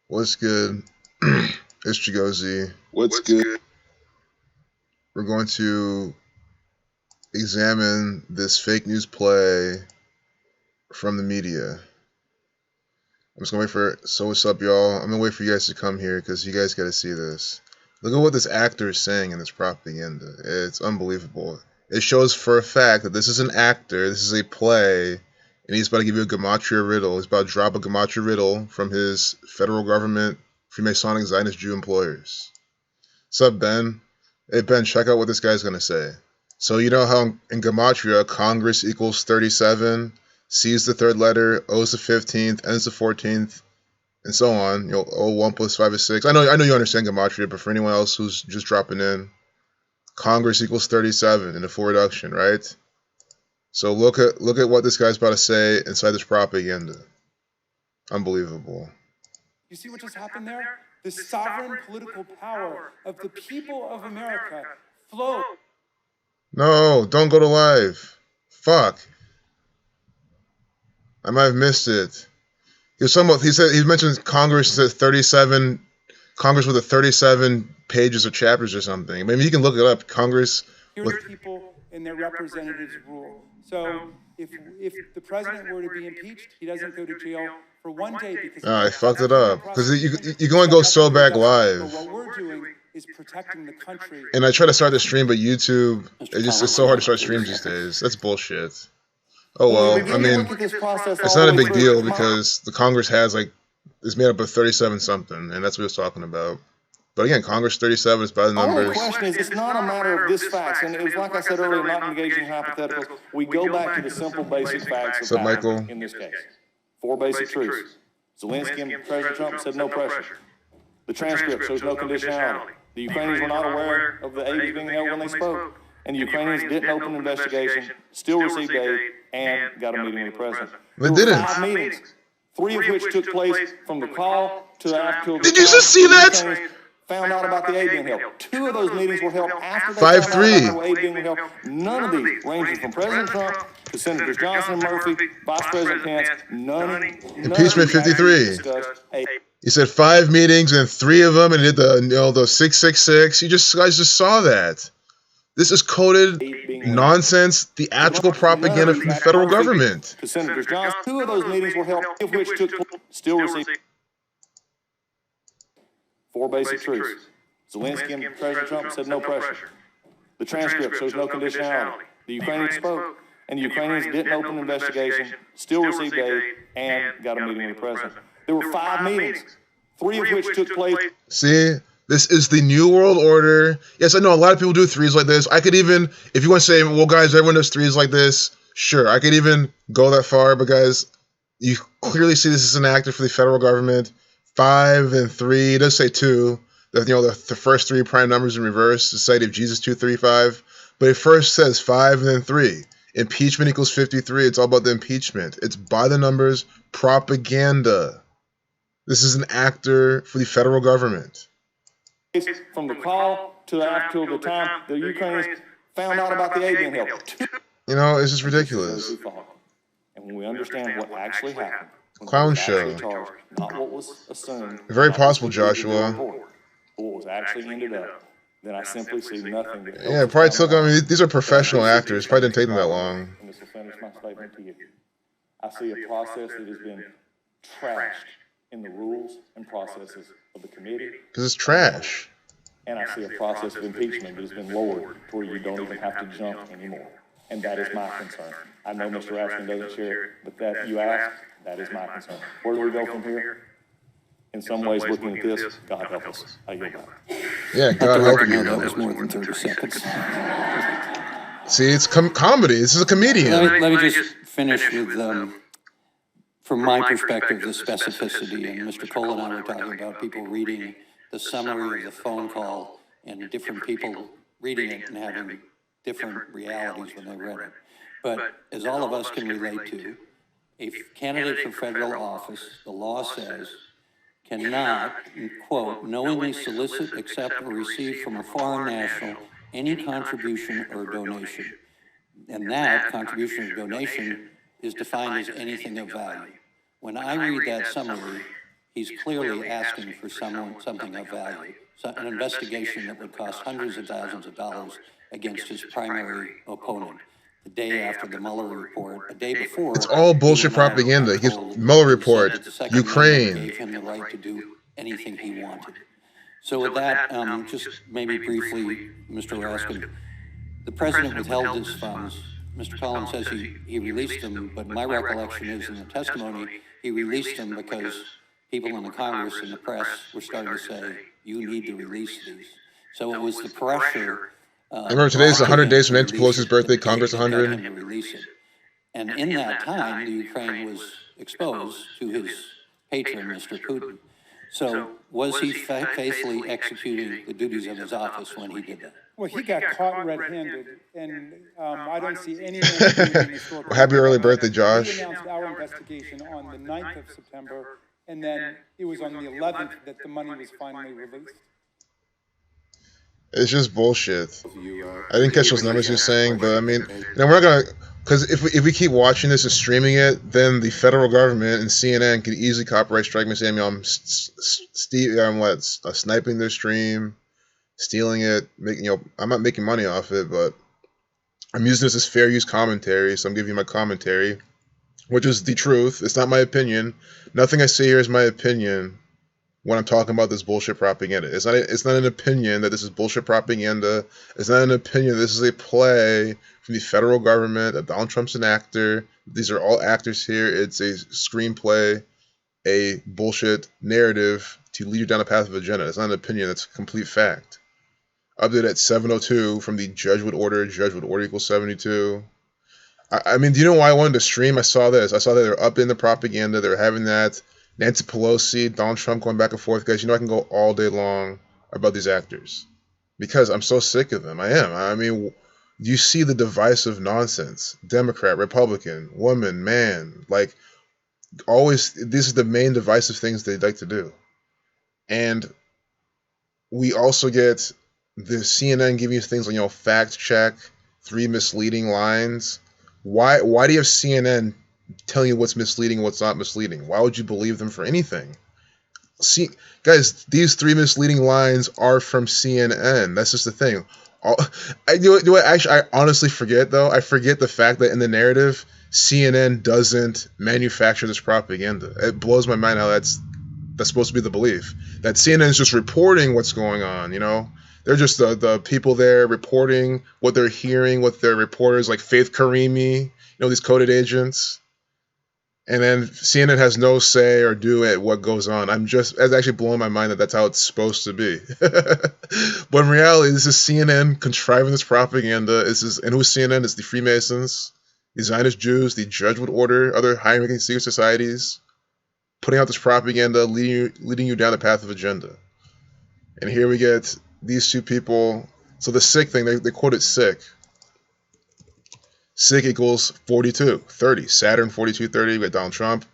What's good? It's Chigozi. What's good? We're going to examine this fake news play from the media. I'm just gonna wait for. So what's up, y'all? I'm gonna wait for you guys to come here because you guys gotta see this. Look at what this actor is saying in this propaganda. It's unbelievable. It shows for a fact that this is an actor. This is a play, and he's about to give you a gematria riddle. He's about to drop a gematria riddle from his federal government Freemasonic Zionist Jew employers. What's up, Ben? Hey, Ben, check out what this guy's gonna say. So you know how in Gematria, Congress equals 37, C is the third letter, O is the 15th, N is the 14th, and so on. You know, O 1 plus 5 is 6. I know you understand Gematria, but for anyone else who's just dropping in, Congress equals 37 in the full reduction, right? So look at what this guy's about to say inside this propaganda. Unbelievable. You see what just happened there? The sovereign political power of the people of America flows. No, don't go to live. Fuck. I might have missed it. He mentioned Congress at 37, Congress with a 37 pages or chapters or something. Maybe you can look it up. Congress Here's with people and their representatives rule. So if the president were to be impeached, he doesn't go to jail for 1 day because I fucked it up because you can only go so back live. What we're doing is protecting the country. And I try to start the stream, but YouTube it's so hard to start streams these days. That's bullshit. Oh well, I mean, it's not a big deal because the Congress has it's made up of 37 something, and that's what he was talking about. But again, Congress 37 is by the numbers. The question is, it's not a matter of this facts, and it was like I said earlier, not engaging in hypotheticals. We go back to the simple, basic facts What's up, Michael? in this case. 4 basic truths. Zelensky and President Trump said no pressure. The transcript shows no conditionality. The Ukrainians were not aware of the aid being held when they spoke, and the Ukrainians didn't open an investigation, still received aid, and got a meeting with the president. They didn't. 5 meetings, 3 of which took place from the call to the after. Did you just see that? Found out about the aid being held. 2 of those meetings were held after they 5-3. found out about the aid being held. None of these, ranging from President Trump to Senators Johnson and Murphy, Vice President Pence, none Impeachment 53. He said 5 meetings and 3 of them, and he did the 666. You guys just saw that. This is coded nonsense, theatrical propaganda from the federal government. To Senators Johnson, 2 of those meetings were held, of which took still received 4 basic truths. Zelensky and President Trump said no pressure. The transcript shows no conditionality. The Ukrainians spoke, and the Ukrainians didn't open an investigation, still received aid, and got a meeting with the president. There were 5 meetings, 3 of which took place. See, this is the New World Order. Yes, I know a lot of people do threes like this. I could even, if you want to say, well, guys, everyone does threes like this, sure, I could even go that far, but guys, you clearly see this is an actor for the federal government. 5 and 3, it does say 2. The first 3 prime numbers in reverse, the Society of Jesus 235. But it first says 5 and then 3. Impeachment equals 53. It's all about the impeachment. It's by the numbers propaganda. This is an actor for the federal government. From the call to after the time the Ukrainians found out about the aid being held. You know, it's just ridiculous. And when we understand what actually happened, Clown show. Charged, not what was assumed. Very possible, Joshua. What was actually ended up, then I simply see nothing. Yeah, it probably took. I mean, these are professional actors. Probably didn't take them that long. And this will finish my statement to you. I see a process that has been trashed in the rules and processes of the committee. Because it's trash. And I see a process of impeachment that has been lowered to where you don't even have to jump anymore. And that is my concern. I know Mr. Raskin doesn't share it, but that you asked, that is my concern. Where do we go from here? In some ways, looking at this, God help us. I yield back. Yeah, God help you. That was more than 30 seconds. See, it's comedy. This is a comedian. Let me just finish with, from my perspective, the specificity. And Mr. Cole and I were talking about people reading the summary of the phone call and different people reading it and having different realities when they read it. But as all of us can relate to, a candidate for federal office, the law says, cannot, quote, knowingly solicit, accept, or receive from a foreign national any contribution or donation. And that contribution or donation is defined as anything of value. When I read that summary, he's clearly asking for something of value, an investigation that would cost hundreds of thousands of dollars against his primary opponent. The day after the Mueller report, a day before, It's all he bullshit went out propaganda. and told Mueller and said report, that the Second Amendment Ukraine. gave him the right to do anything he wanted. So with that, just maybe briefly, Mr. Raskin, the president withheld his funds. Mr. Collins says he released them, but my recollection is in the testimony, he released them because people in the Congress and the press were starting to say, you need to release these. So it was the pressure. Remember, today's 100 days from Nancy Pelosi's birthday, Congress that got 100. him to release it. And in that time, the Ukraine was exposed to his patron, Mr. Putin. So was he faithfully executing the duties of his office when he did that? Well, he got caught red-handed, and I don't see any ambiguity. Well, happy early birthday, Josh. We announced our investigation on the 9th of September, and then it was on the 11th that the money was finally released. It's just bullshit. I didn't catch those numbers you're saying, but I mean, we're not gonna, because if we keep watching this and streaming it, then the federal government and CNN could easily copyright strike me saying, I'm sniping their stream, stealing it, I'm not making money off it, but I'm using this as fair use commentary, so I'm giving you my commentary, which is the truth. It's not my opinion. Nothing I say here is my opinion. When I'm talking about this bullshit propaganda, it's not an opinion that this is bullshit propaganda. It's not an opinion. This is a play from the federal government. That Donald Trump's an actor. These are all actors here. It's a screenplay, a bullshit narrative to lead you down a path of agenda. It's not an opinion. It's a complete fact. Update at 7:02 from the judge would order. Judge would order equals 72. I mean, do you know why I wanted to stream? I saw this. I saw that they're up in the propaganda. They're having that. Nancy Pelosi, Donald Trump going back and forth. Guys, I can go all day long about these actors because I'm so sick of them. I am. I mean, you see the divisive nonsense. Democrat, Republican, woman, man. Like, always, this is the main divisive things they like to do. And we also get the CNN giving you things like, fact check, 3 misleading lines. Why do you have CNN telling you what's misleading and what's not misleading? Why would you believe them for anything? See, guys, these 3 misleading lines are from CNN. That's just the thing. I honestly forget, though. I forget the fact that in the narrative, CNN doesn't manufacture this propaganda. It blows my mind how that's supposed to be the belief. That CNN is just reporting what's going on, They're just the people there reporting what they're hearing, what their reporters like Faith Karimi, these coded agents. And then CNN has no say or do at what goes on. It's actually blowing my mind that that's how it's supposed to be. But in reality, this is CNN contriving this propaganda. And who's CNN? It's the Freemasons, the Zionist Jews, the Judge would order, other high-ranking secret societies, putting out this propaganda, leading you down the path of agenda. And here we get these two people. So the sick thing, they quote it sick. Sick equals 42:30. Saturn 42:30. We got Donald Trump.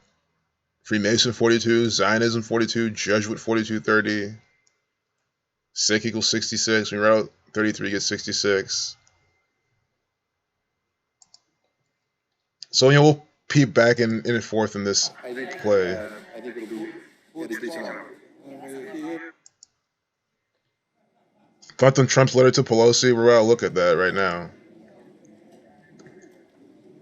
Freemason 42. Zionism 42. Jesuit 42:30. Sick equals 66. When you write out 33, you get 66. So we'll peep back and forth in this play. I think it'll be decent. Thoughts on Trump's letter to Pelosi? We're about to look at that right now.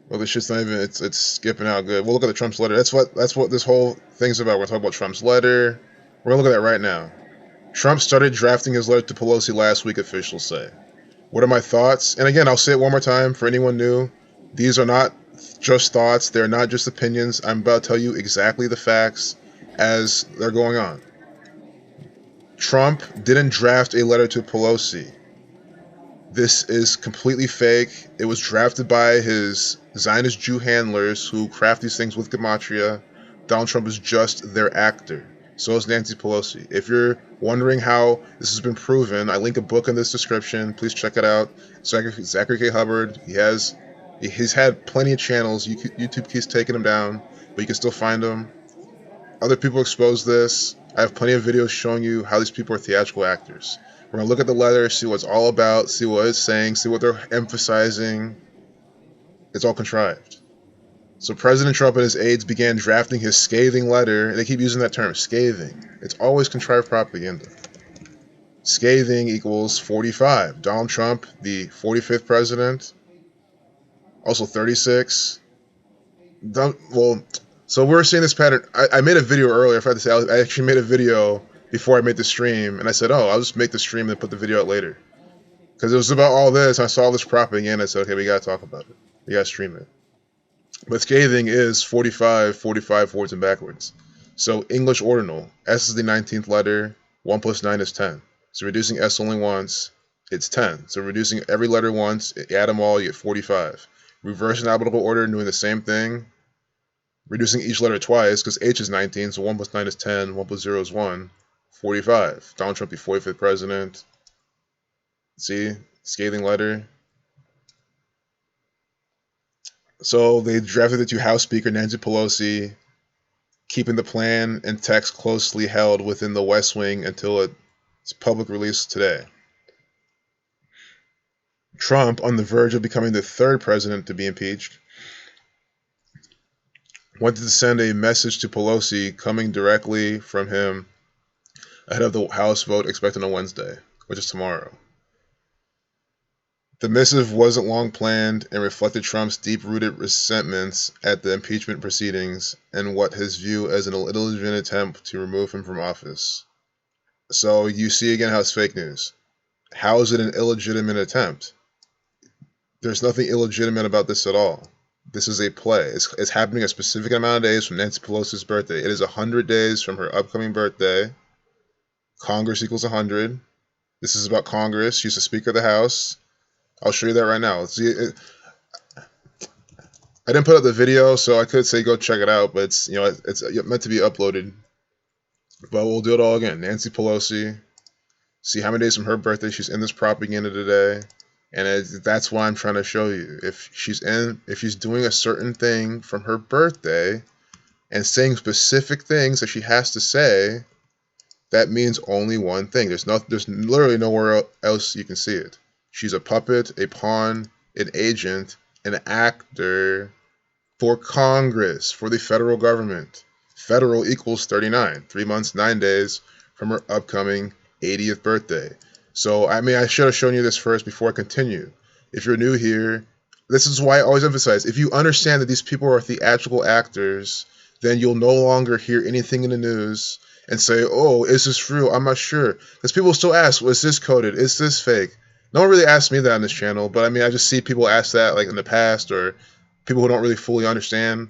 Well, this shit's not even, it's skipping out good. We'll look at the Trump's letter. That's what this whole thing's about. We're talking about Trump's letter. We're gonna look at that right now. Trump started drafting his letter to Pelosi last week, officials say. What are my thoughts? And again, I'll say it one more time for anyone new. These are not just thoughts. They're not just opinions. I'm about to tell you exactly the facts as they're going on. Trump didn't draft a letter to Pelosi. This is completely fake. It was drafted by his Zionist Jew handlers who craft these things with gematria. Donald Trump is just their actor. So is Nancy Pelosi. If you're wondering how this has been proven, I link a book in this description. Please check it out. Zachary K. Hubbard. He's had plenty of channels. YouTube keeps taking him down, but you can still find him. Other people expose this. I have plenty of videos showing you how these people are theatrical actors. We're going to look at the letter, see what it's all about, see what it's saying, see what they're emphasizing. It's all contrived. So President Trump and his aides began drafting his scathing letter, and they keep using that term, scathing. It's always contrived propaganda. Scathing equals 45. Donald Trump, the 45th president, also 36. Well, so we're seeing this pattern. I made a video earlier. I forgot to say, I actually made a video before I made the stream, and I said, oh, I'll just make the stream and put the video out later. Because it was about all this. I saw this propaganda. I said, okay, we got to talk about it. We got to stream it. But scathing is 45, 45 forwards and backwards. So English ordinal. S is the 19th letter. 1 plus 9 is 10. So reducing S only once, it's 10. So reducing every letter once, add them all, you get 45. Reverse in alphabetical order, doing the same thing. Reducing each letter twice, because H is 19, so 1 plus 9 is 10, 1 plus 0 is 1. 45. Donald Trump, the 45th president. See? Scathing letter. So they drafted it to House Speaker Nancy Pelosi, keeping the plan and text closely held within the West Wing until its public release today. Trump, on the verge of becoming the third president to be impeached, wanted to send a message to Pelosi coming directly from him ahead of the House vote expected on Wednesday, which is tomorrow. The missive wasn't long planned and reflected Trump's deep-rooted resentments at the impeachment proceedings and what his view as an illegitimate attempt to remove him from office. So you see again how it's fake news. How is it an illegitimate attempt? There's nothing illegitimate about this at all. This is a play. It's happening a specific amount of days from Nancy Pelosi's birthday. It is 100 days from her upcoming birthday. Congress equals 100. This is about Congress. She's the Speaker of the House. I'll show you that right now. See, I didn't put up the video, so I could say go check it out, but it's meant to be uploaded. But we'll do it all again. Nancy Pelosi. See how many days from her birthday she's in this propaganda today, and that's why I'm trying to show you. If she's doing a certain thing from her birthday and saying specific things that she has to say, that means only one thing. There's literally nowhere else you can see it. She's a puppet, a pawn, an agent, an actor for Congress, for the federal government. Federal equals 39, 3 months, 9 days from her upcoming 80th birthday. So, I should have shown you this first before I continue. If you're new here, this is why I always emphasize, if you understand that these people are theatrical actors, then you'll no longer hear anything in the news and say, oh, is this real? I'm not sure. Because people still ask, well, is this coded? Is this fake? No one really asks me that on this channel, but I just see people ask that like in the past, or people who don't really fully understand.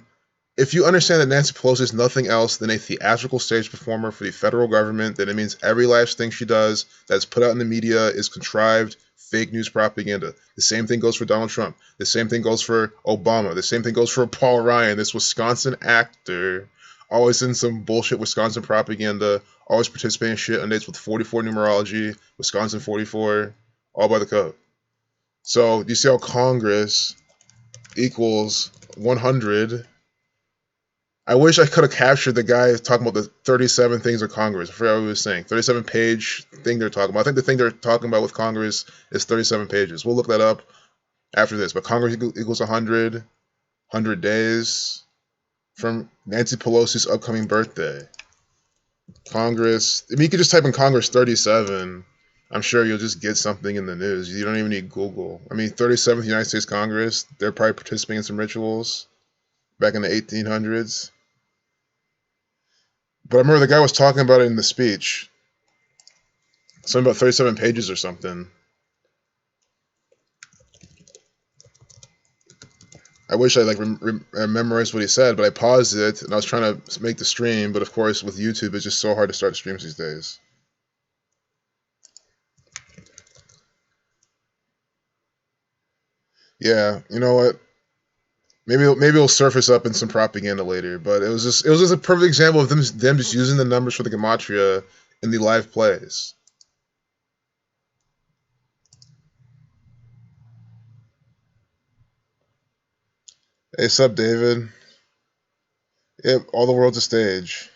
If you understand that Nancy Pelosi is nothing else than a theatrical stage performer for the federal government, then it means every last thing she does that's put out in the media is contrived, fake news propaganda. The same thing goes for Donald Trump. The same thing goes for Obama. The same thing goes for Paul Ryan, this Wisconsin actor, always in some bullshit Wisconsin propaganda, always participating in shit on dates with 44 numerology, Wisconsin 44, all by the code. So you see how Congress equals 100. I wish I could have captured the guy talking about the 37 things of Congress. I forgot what he was saying. 37-page thing they're talking about. I think the thing they're talking about with Congress is 37 pages. We'll look that up after this. But Congress equals 100 days from Nancy Pelosi's upcoming birthday. Congress, you could just type in Congress 37. I'm sure you'll just get something in the news. You don't even need Google. 37th United States Congress, they're probably participating in some rituals back in the 1800s. But I remember the guy was talking about it in the speech. Something about 37 pages or something. I wish I memorized what he said, but I paused it and I was trying to make the stream. But of course, with YouTube, it's just so hard to start streams these days. Yeah, you know what? Maybe it'll surface up in some propaganda later. But it was just a perfect example of them just using the numbers for the gematria in the live plays. Hey, sup, David? Yep, all the world's a stage.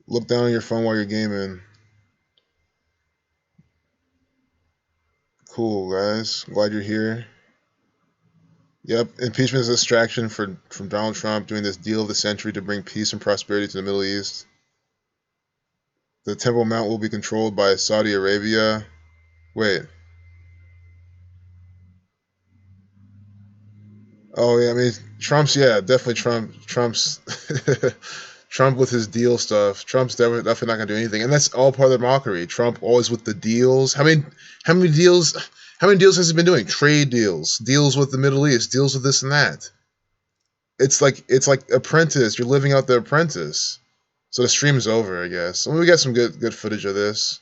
Look down on your phone while you're gaming. Cool, guys. Glad you're here. Yep, impeachment is a distraction from Donald Trump doing this deal of the century to bring peace and prosperity to the Middle East. The Temple Mount will be controlled by Saudi Arabia. Wait. Oh yeah, I mean definitely Trump's Trump with his deal stuff. Trump's definitely not gonna do anything, and that's all part of the mockery. Trump always with the deals. How many deals? How many deals has he been doing? Trade deals, deals with the Middle East, deals with this and that. It's like Apprentice. You're living out the Apprentice. So the stream's over, I guess. I mean, we got some good footage of this.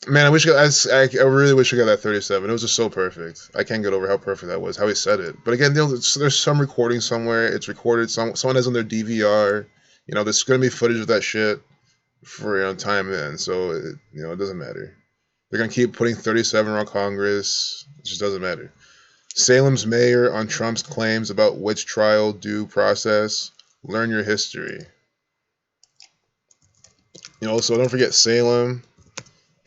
Man, I really wish we got that 37. It was just so perfect. I can't get over how perfect that was, how he said it. But again, there's some recording somewhere. It's recorded. Someone has on their DVR. There's gonna be footage of that shit for time in. So it doesn't matter. They're gonna keep putting 37 around Congress. It just doesn't matter. Salem's mayor on Trump's claims about witch trial due process. Learn your history. So don't forget Salem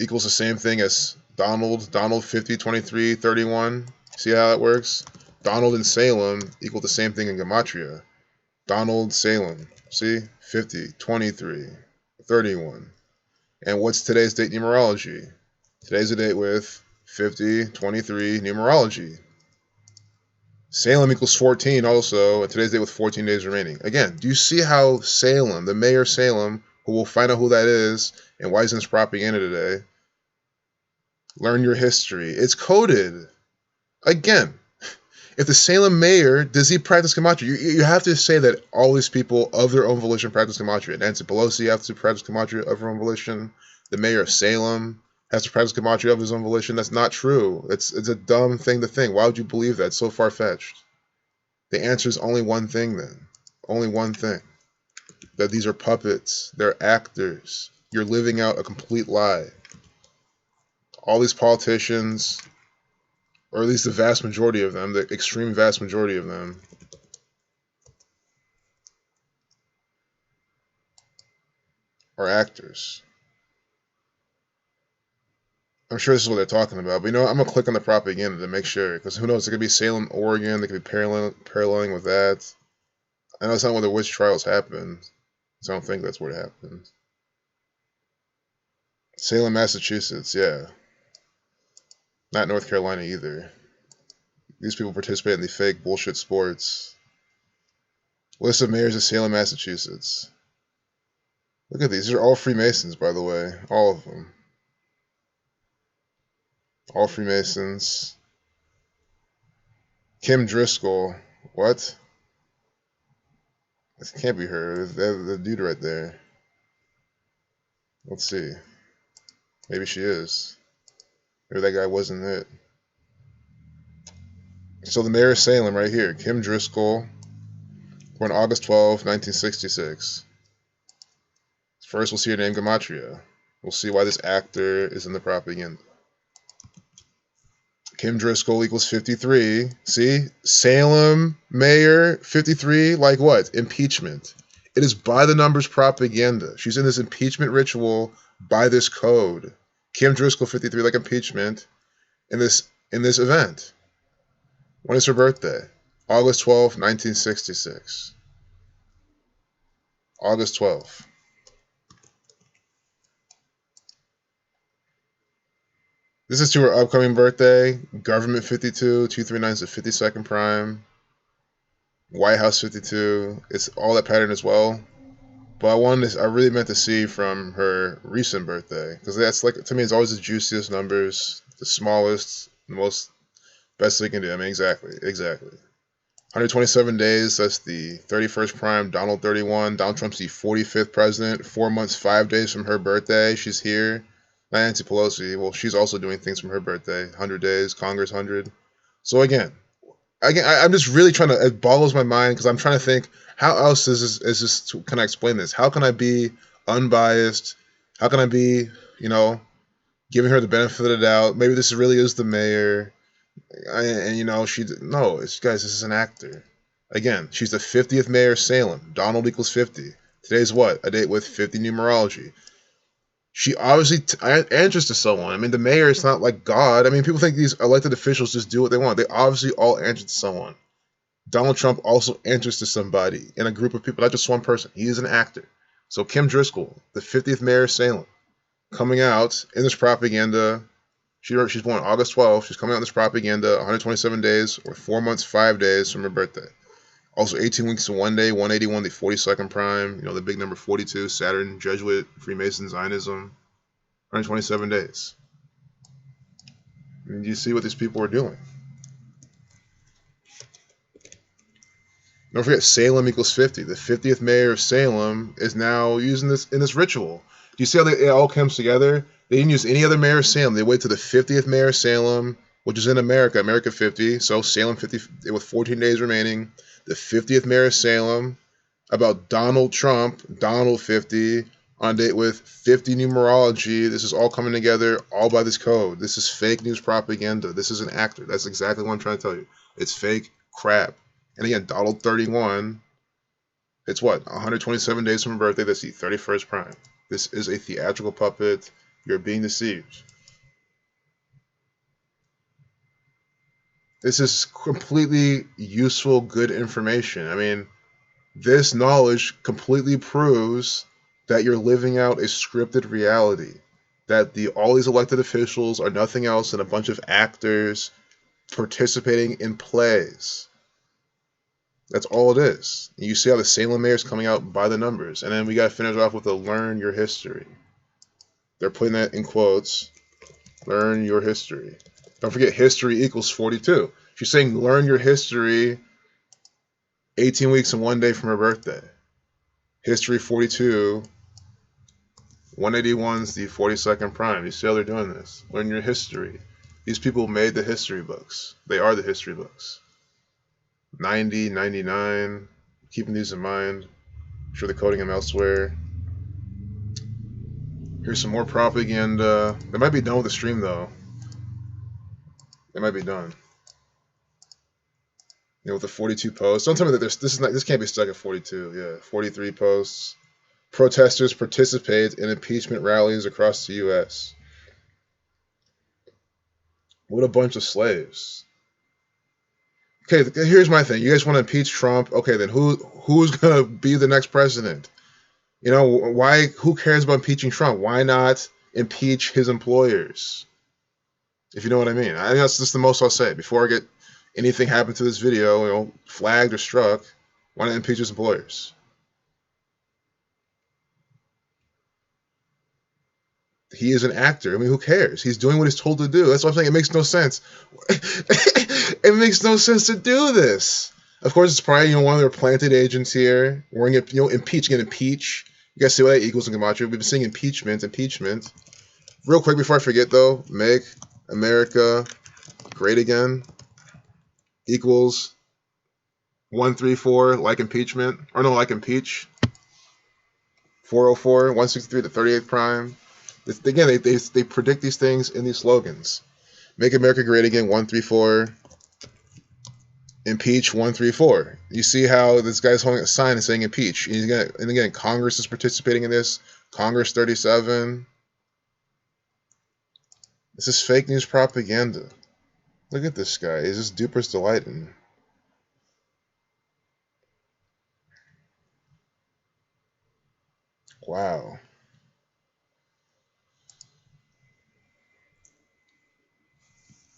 equals the same thing as Donald. Donald 50, 23, 31. See how that works? Donald and Salem equal the same thing in Gematria. Donald, Salem. See? 50, 23, 31. And what's today's date numerology? Today's a date with 50, 23 numerology. Salem equals 14 also, and today's date with 14 days remaining. Again, do you see how Salem, the mayor of Salem, who will find out who that is and why he's in this propaganda today, learn your history. It's coded. Again, if the Salem mayor, does he practice Gematria? You have to say that all these people of their own volition practice Gematria. Nancy Pelosi has to practice Gematria of her own volition. The mayor of Salem has to practice Gematria of his own volition. That's not true. It's a dumb thing to think. Why would you believe that? It's so far-fetched. The answer is only one thing then. Only one thing. That these are puppets. They're actors. You're living out a complete lie. All these politicians, or at least the vast majority of them, the extreme vast majority of them, are actors. I'm sure this is what they're talking about, but I'm going to click on the propaganda to make sure, because who knows, it could be Salem, Oregon, they could be paralleling with that. I know it's not where the witch trials happened, so I don't think that's where it happened. Salem, Massachusetts, yeah. Not North Carolina either. These people participate in the fake bullshit sports. List of mayors of Salem, Massachusetts. Look at these. These are all Freemasons, by the way. All of them. All Freemasons. Kim Driscoll. What? This can't be her. The dude right there. Let's see. Maybe she is. Maybe that guy wasn't it. So the mayor of Salem right here. Kim Driscoll. Born August 12, 1966. First, we'll see her name, Gematria. We'll see why this actor is in the propaganda. Kim Driscoll equals 53. See? Salem, mayor, 53. Like what? Impeachment. It is by the numbers propaganda. She's in this impeachment ritual by this code. Kim Driscoll, 53, like impeachment, in this event. When is her birthday? August 12, 1966. August 12th. This is to her upcoming birthday. Government 52, 239 is the 52nd prime. White House 52. It's all that pattern as well. But I really meant to see from her recent birthday, because that's to me, it's always the juiciest numbers, the smallest, the most best they can do. I mean, exactly. 127 days. That's the 31st prime. Donald 31. Donald Trump's the 45th president. 4 months, 5 days from her birthday. She's here. Nancy Pelosi. Well, she's also doing things from her birthday. 100 days. Congress 100. So again, I'm just really trying to. It boggles my mind because I'm trying to think. How else can I explain this? How can I be unbiased? How can I be, giving her the benefit of the doubt? Maybe this really is the mayor. Guys, this is an actor. Again, she's the 50th mayor of Salem. Donald equals 50. Today's what? A date with 50 numerology. She obviously answers to someone. I mean, the mayor is not like God. I mean, people think these elected officials just do what they want. They obviously all answer to someone. Donald Trump also answers to somebody in a group of people, not just one person. He is an actor. So Kim Driscoll, the 50th mayor of Salem, coming out in this propaganda. She's born August 12th. She's coming out in this propaganda 127 days or 4 months, 5 days from her birthday. Also 18 weeks and 1 day, 181, the 42nd prime. The big number 42, Saturn, Jesuit, Freemason, Zionism. 127 days. And you see what these people are doing. Don't forget, Salem equals 50. The 50th mayor of Salem is now using this in this ritual. Do you see how it all comes together? They didn't use any other mayor of Salem. They wait to the 50th mayor of Salem, which is in America, America 50. So Salem 50 with 14 days remaining. The 50th mayor of Salem, about Donald Trump, Donald 50, on date with 50 numerology. This is all coming together, all by this code. This is fake news propaganda. This is an actor. That's exactly what I'm trying to tell you. It's fake crap. And again, Donald 31, it's what? 127 days from her birthday. That's the 31st prime. This is a theatrical puppet. You're being deceived. This is completely useful, good information. I mean, this knowledge completely proves that you're living out a scripted reality. That all these elected officials are nothing else than a bunch of actors participating in plays. That's all it is. You see how the Salem mayor is coming out by the numbers. And then we got to finish off with a learn your history. They're putting that in quotes. Learn your history. Don't forget, history equals 42. She's saying learn your history 18 weeks and 1 day from her birthday. History 42. 181 is the 42nd prime. You see how they're doing this. Learn your history. These people made the history books. They are the history books. 90, 99. Keeping these in mind. I'm sure they're coding them elsewhere. Here's some more propaganda. They might be done with the stream though. They might be done. With the 42 posts. Don't tell me that this can't be stuck at 42. Yeah, 43 posts. Protesters participate in impeachment rallies across the U.S. What a bunch of slaves. Okay, here's my thing. You guys want to impeach Trump? Okay, then who's gonna be the next president? Why? Who cares about impeaching Trump? Why not impeach his employers? If you know what I mean. I think that's just the most I'll say. Before I get anything happen to this video, flagged or struck, why not impeach his employers? He is an actor. I mean, who cares? He's doing what he's told to do. That's what I'm saying. It makes no sense. It makes no sense to do this. Of course, it's probably one of their planted agents here. We're going to impeach. You guys see what that equals in Gematria? We've been seeing impeachment. Real quick before I forget, though, make America great again equals 134 like impeachment. Or no, like impeach. 404, 163, the 38th prime. Again, they predict these things in these slogans. Make America great again, 134. Impeach, 134. You see how this guy's holding a sign and saying impeach. And again, Congress is participating in this. Congress 37. This is fake news propaganda. Look at this guy. He's just duper's delighting. Wow.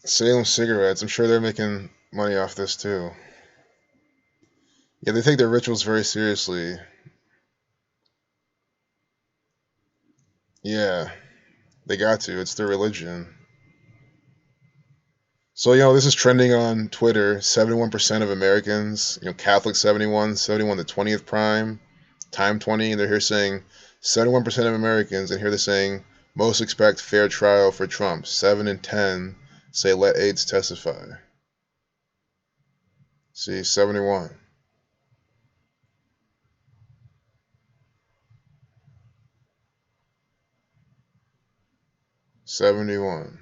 Salem cigarettes. I'm sure they're making money off this too. Yeah, they take their rituals very seriously. Yeah, they got to. It's their religion. So, this is trending on Twitter. 71% of Americans, Catholic 71 the 20th prime, time 20. They're here saying 71% of Americans, and here they're saying most expect fair trial for Trump. 7 in 10 say let aides testify. See, 71. '71.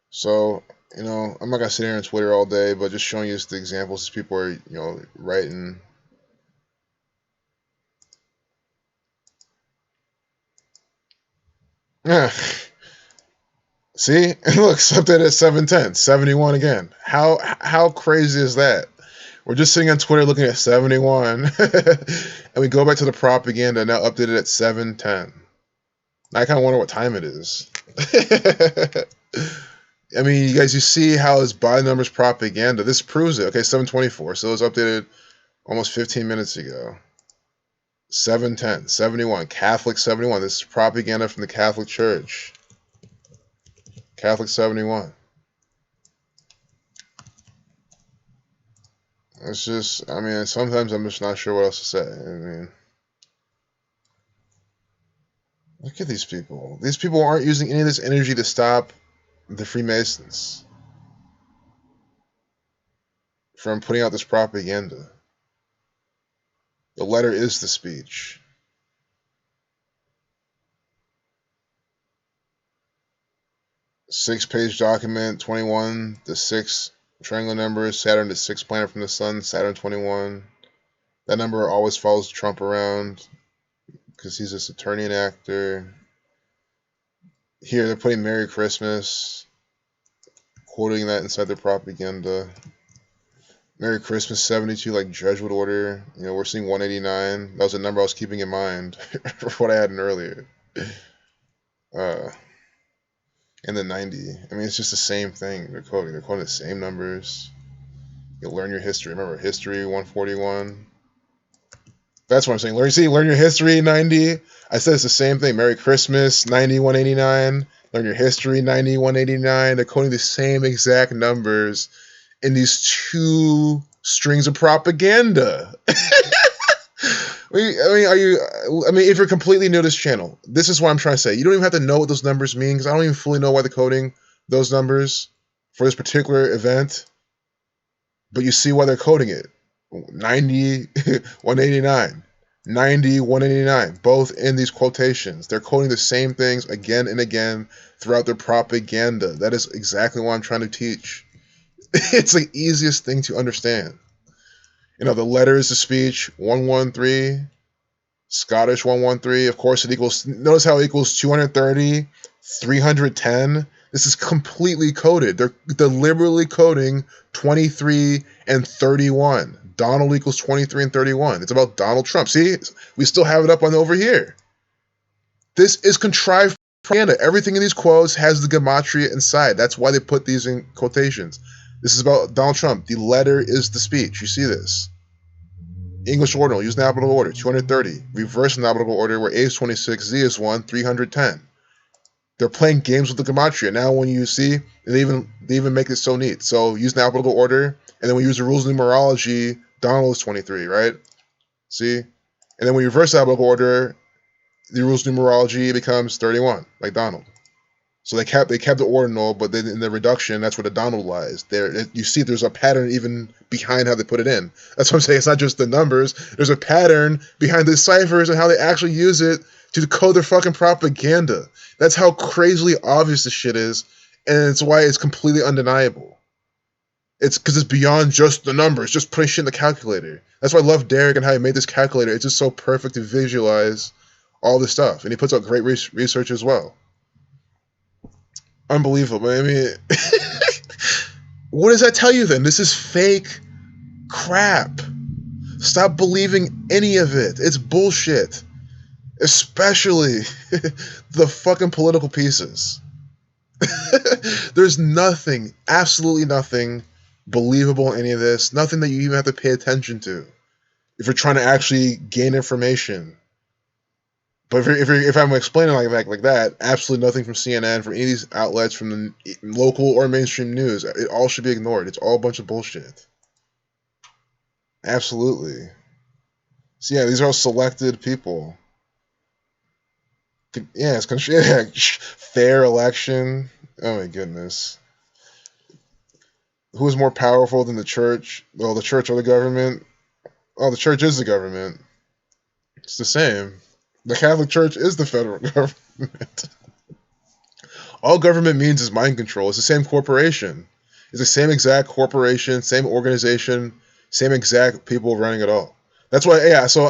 So, I'm not gonna sit here on Twitter all day, but just showing you just the examples these people are, writing. Yeah. See? Look, updated at 710, 71 again. How crazy is that? We're just sitting on Twitter looking at 71, and we go back to the propaganda, now updated at 710. I kind of wonder what time it is. I mean, you guys, you see how it's by numbers propaganda. This proves it. Okay, 724. So it was updated almost 15 minutes ago. 710, 71, Catholic 71. This is propaganda from the Catholic Church. Catholic 71. It's just, I mean, sometimes I'm just not sure what else to say. I mean, look at these people. These people aren't using any of this energy to stop the Freemasons from putting out this propaganda. The letter is the speech. Six-page document, 21, the six triangular numbers, Saturn, the sixth planet from the sun, Saturn 21. That number always follows Trump around because he's a Saturnian actor. Here, they're putting Merry Christmas, quoting that inside their propaganda. Merry Christmas 72, like Jesuit order. You know, we're seeing 189. That was a number I was keeping in mind for what I had in earlier. And the 90. I mean, it's just the same thing. They're quoting the same numbers. You'll learn your history. Remember, history 141. That's what I'm saying. Learn your history 90. I said it's the same thing. Merry Christmas 90, 189. Learn your history 90, 189. They're quoting the same exact numbers in these two strings of propaganda. I mean, if you're completely new to this channel, this is what I'm trying to say. You don't even have to know what those numbers mean, because I don't even fully know why they're coding those numbers for this particular event. But you see why they're coding it. 90, 189. 90, 189. Both in these quotations. They're quoting the same things again and again throughout their propaganda. That is exactly what I'm trying to teach. It's the easiest thing to understand. You know, the letters of speech, 113, Scottish 113. Of course, it equals, notice how it equals 230, 310. This is completely coded. They're deliberately coding 23 and 31. Donald equals 23 and 31. It's about Donald Trump. See, we still have it up on over here. This is contrived propaganda. Everything in these quotes has the gematria inside. That's why they put these in quotations. This is about Donald Trump. The letter is the speech. You see this. English ordinal, use alphabetical order, 230. Reverse alphabetical order, where A is 26, Z is 1, 310. They're playing games with the gematria. Now when you see, they even make it so neat. So use alphabetical order, and then we use the rules of numerology, Donald is 23, right? See? And then when you reverse alphabetical order, the rules of numerology becomes 31, like Donald. So they kept the ordinal, but then in the reduction, that's where the Donald lies. There, you see, there's a pattern even behind how they put it in. That's what I'm saying. It's not just the numbers. There's a pattern behind the ciphers and how they actually use it to decode their fucking propaganda. That's how crazily obvious this shit is, and it's why it's completely undeniable. It's because it's beyond just the numbers, just putting shit in the calculator. That's why I love Derek and how he made this calculator. It's just so perfect to visualize all this stuff, and he puts out great research as well. Unbelievable. I mean, what does that tell you then? This is fake crap. Stop believing any of it. It's bullshit. Especially the fucking political pieces. There's nothing, absolutely nothing believable in any of this. Nothing that you even have to pay attention to if you're trying to actually gain information. But if I'm explaining like that, absolutely nothing from CNN, from any of these outlets, from the local or mainstream news, it all should be ignored. It's all a bunch of bullshit. Absolutely. So yeah, these are all selected people. Yeah, fair election. Oh my goodness. Who is more powerful than the church? Well, the church or the government? Oh, the church is the government. It's the same. The Catholic Church is the federal government. All government means is mind control. It's the same corporation. It's the same exact corporation, same organization, same exact people running it all. That's why, yeah, so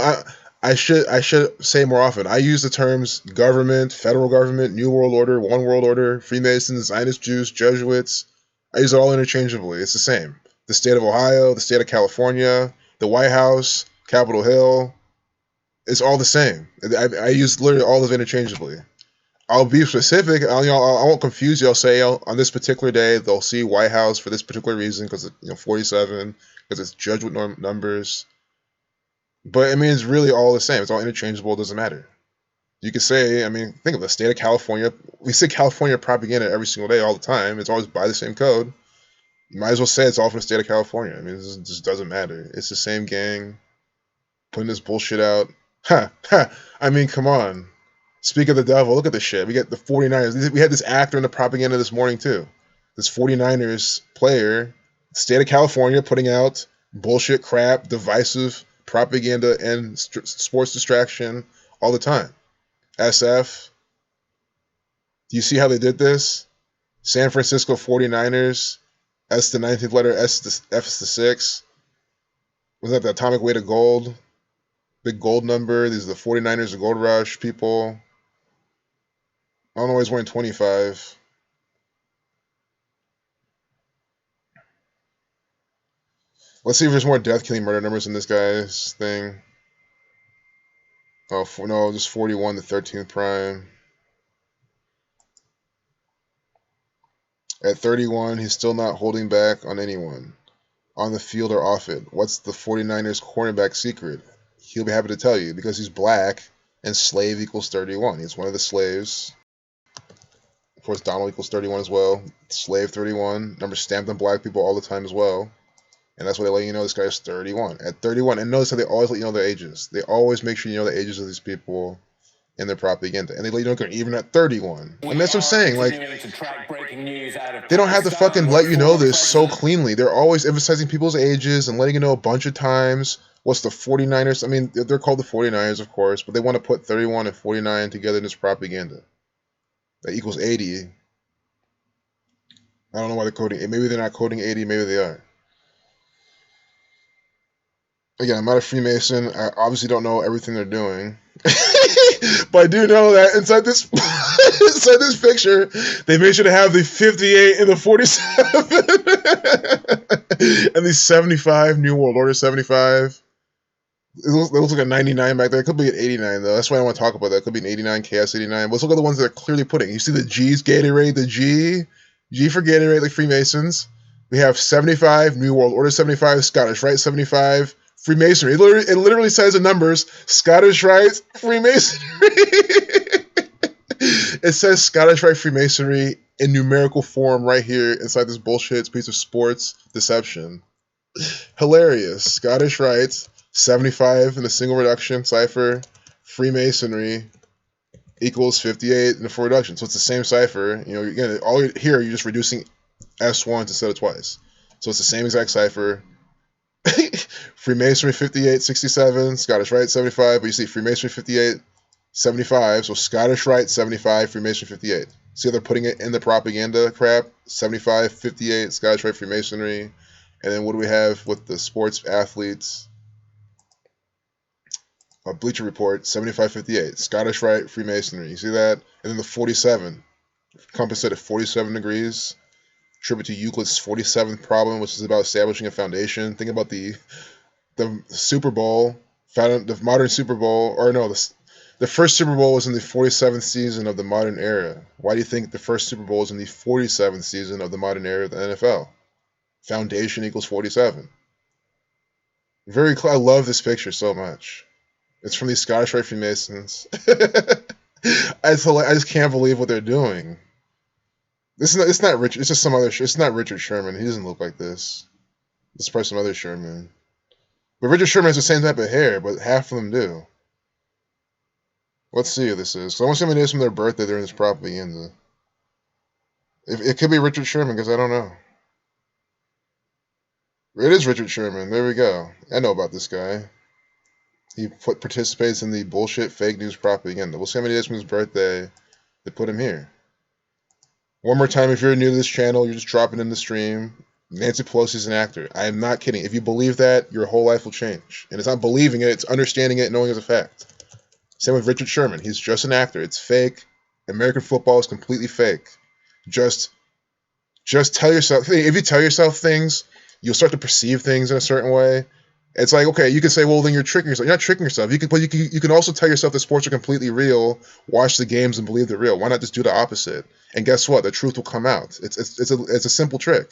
I should say more often. I use the terms government, federal government, New World Order, One World Order, Freemasons, Zionist Jews, Jesuits. I use it all interchangeably. It's the same. The state of Ohio, the state of California, the White House, Capitol Hill. It's all the same. I use literally all of it interchangeably. I'll be specific. I won't confuse you. I'll say on this particular day they'll see White House for this particular reason because 47 because it's judged with numbers. But I mean, it's really all the same. It's all interchangeable. It doesn't matter. You could say, I mean, think of the state of California. We say California propaganda every single day, all the time. It's always by the same code. You might as well say it's all from the state of California. I mean, it just doesn't matter. It's the same gang putting this bullshit out. Ha, ha. I mean, come on. Speak of the devil. Look at this shit. We got the 49ers. We had this actor in the propaganda this morning, too. This 49ers player, state of California, putting out bullshit, crap, divisive propaganda and sports distraction all the time. SF. Do you see how they did this? San Francisco 49ers. S the 19th letter, F is the 6. Was that the atomic weight of gold? Big gold number. These are the 49ers, the gold rush people. I don't know why he's wearing 25. Let's see if there's more death, killing, murder numbers in this guy's thing. Oh, no, just 41, the 13th prime. At 31, he's still not holding back on anyone, on the field or off it. What's the 49ers cornerback secret? He'll be happy to tell you, because he's black, and slave equals 31. He's one of the slaves. Of course, Donald equals 31 as well. Slave 31. Number stamped on black people all the time as well. And that's why they let you know this guy's 31. At 31, and notice how they always let you know their ages. They always make sure you know the ages of these people in their propaganda. And they let you know even at 31. And that's what I'm saying. Like, they don't have to fucking let you know this so cleanly. They're always emphasizing people's ages and letting you know a bunch of times. What's the 49ers? I mean, they're called the 49ers, of course, but they want to put 31 and 49 together in this propaganda. That equals 80. I don't know why they're coding. Maybe they're not coding 80. Maybe they are. Again, I'm not a Freemason. I obviously don't know everything they're doing. But I do know that inside this picture, they made sure to have the 58 and the 47 and the 75, New World Order 75. It looks like a 99 back there. It could be an 89, though. That's why I want to talk about that. It could be an 89, Chaos 89. But let's look at the ones that are clearly putting. You see the G's, Gatorade, the G for Gatorade, like Freemasons. We have 75, New World Order 75, Scottish Rite 75, Freemasonry. It literally says in numbers, Scottish Rite, Freemasonry. It says Scottish Rite Freemasonry in numerical form right here inside this bullshit piece of sports deception. Hilarious. Scottish Rite, 75 in a single reduction cipher, Freemasonry equals 58 in a full reduction. So it's the same cipher. You know, again, you're just reducing S1 instead of twice. So it's the same exact cipher. Freemasonry 58, 67, Scottish Rite 75, but you see Freemasonry 58, 75, so Scottish Rite 75, Freemasonry 58. See how they're putting it in the propaganda crap? 75, 58, Scottish Rite Freemasonry. And then what do we have with the sports athletes? Bleacher Report, 75, 58, Scottish Rite Freemasonry. You see that? And then the 47, compensated 47 degrees. Tribute to Euclid's 47th problem, which is about establishing a foundation. Think about the Super Bowl, the modern Super Bowl, or no, the first Super Bowl was in the 47th season of the modern era. Why do you think the first Super Bowl is in the 47th season of the modern era of the NFL? Foundation equals 47. I love this picture so much. It's from these Scottish Rite Freemasons. I just can't believe what they're doing. It's not Richard. It's just some other. It's not Richard Sherman. He doesn't look like this. It's probably some other Sherman. But Richard Sherman has the same type of hair, but half of them do. Let's see who this is. So I want to see how many days from their birthday during this propaganda. It could be Richard Sherman because I don't know. It is Richard Sherman. There we go. I know about this guy. He participates in the bullshit fake news propaganda. We'll see how many days from his birthday they put him here. One more time, if you're new to this channel, you're just dropping in the stream. Nancy Pelosi is an actor. I am not kidding. If you believe that, your whole life will change. And it's not believing it, it's understanding it and knowing it's a fact. Same with Richard Sherman. He's just an actor. It's fake. American football is completely fake. Just tell yourself, if you tell yourself things, you'll start to perceive things in a certain way. It's like, okay, you can say, well, then you're tricking yourself. You're not tricking yourself. You can also tell yourself that sports are completely real, watch the games and believe they're real. Why not just do the opposite? And guess what? The truth will come out. It's a simple trick.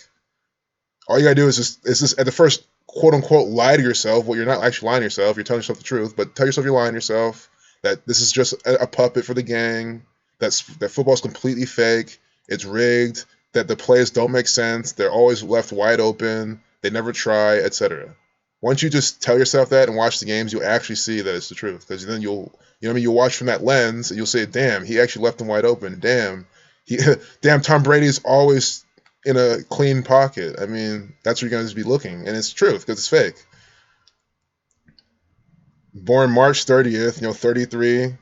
All you gotta do is just at the first quote unquote lie to yourself. Well, you're not actually lying to yourself. You're telling yourself the truth, but tell yourself you're lying to yourself. That this is just a puppet for the gang. That football's completely fake. It's rigged. That the plays don't make sense. They're always left wide open. They never try, etc. Once you just tell yourself that and watch the games, you'll actually see that it's the truth. Because then you'll, you know what I mean, you'll watch from that lens and you'll say, damn, he actually left them wide open. Damn, damn, Tom Brady's always in a clean pocket. I mean, that's where you're going to be looking. And it's truth because it's fake. Born March 30th, 33,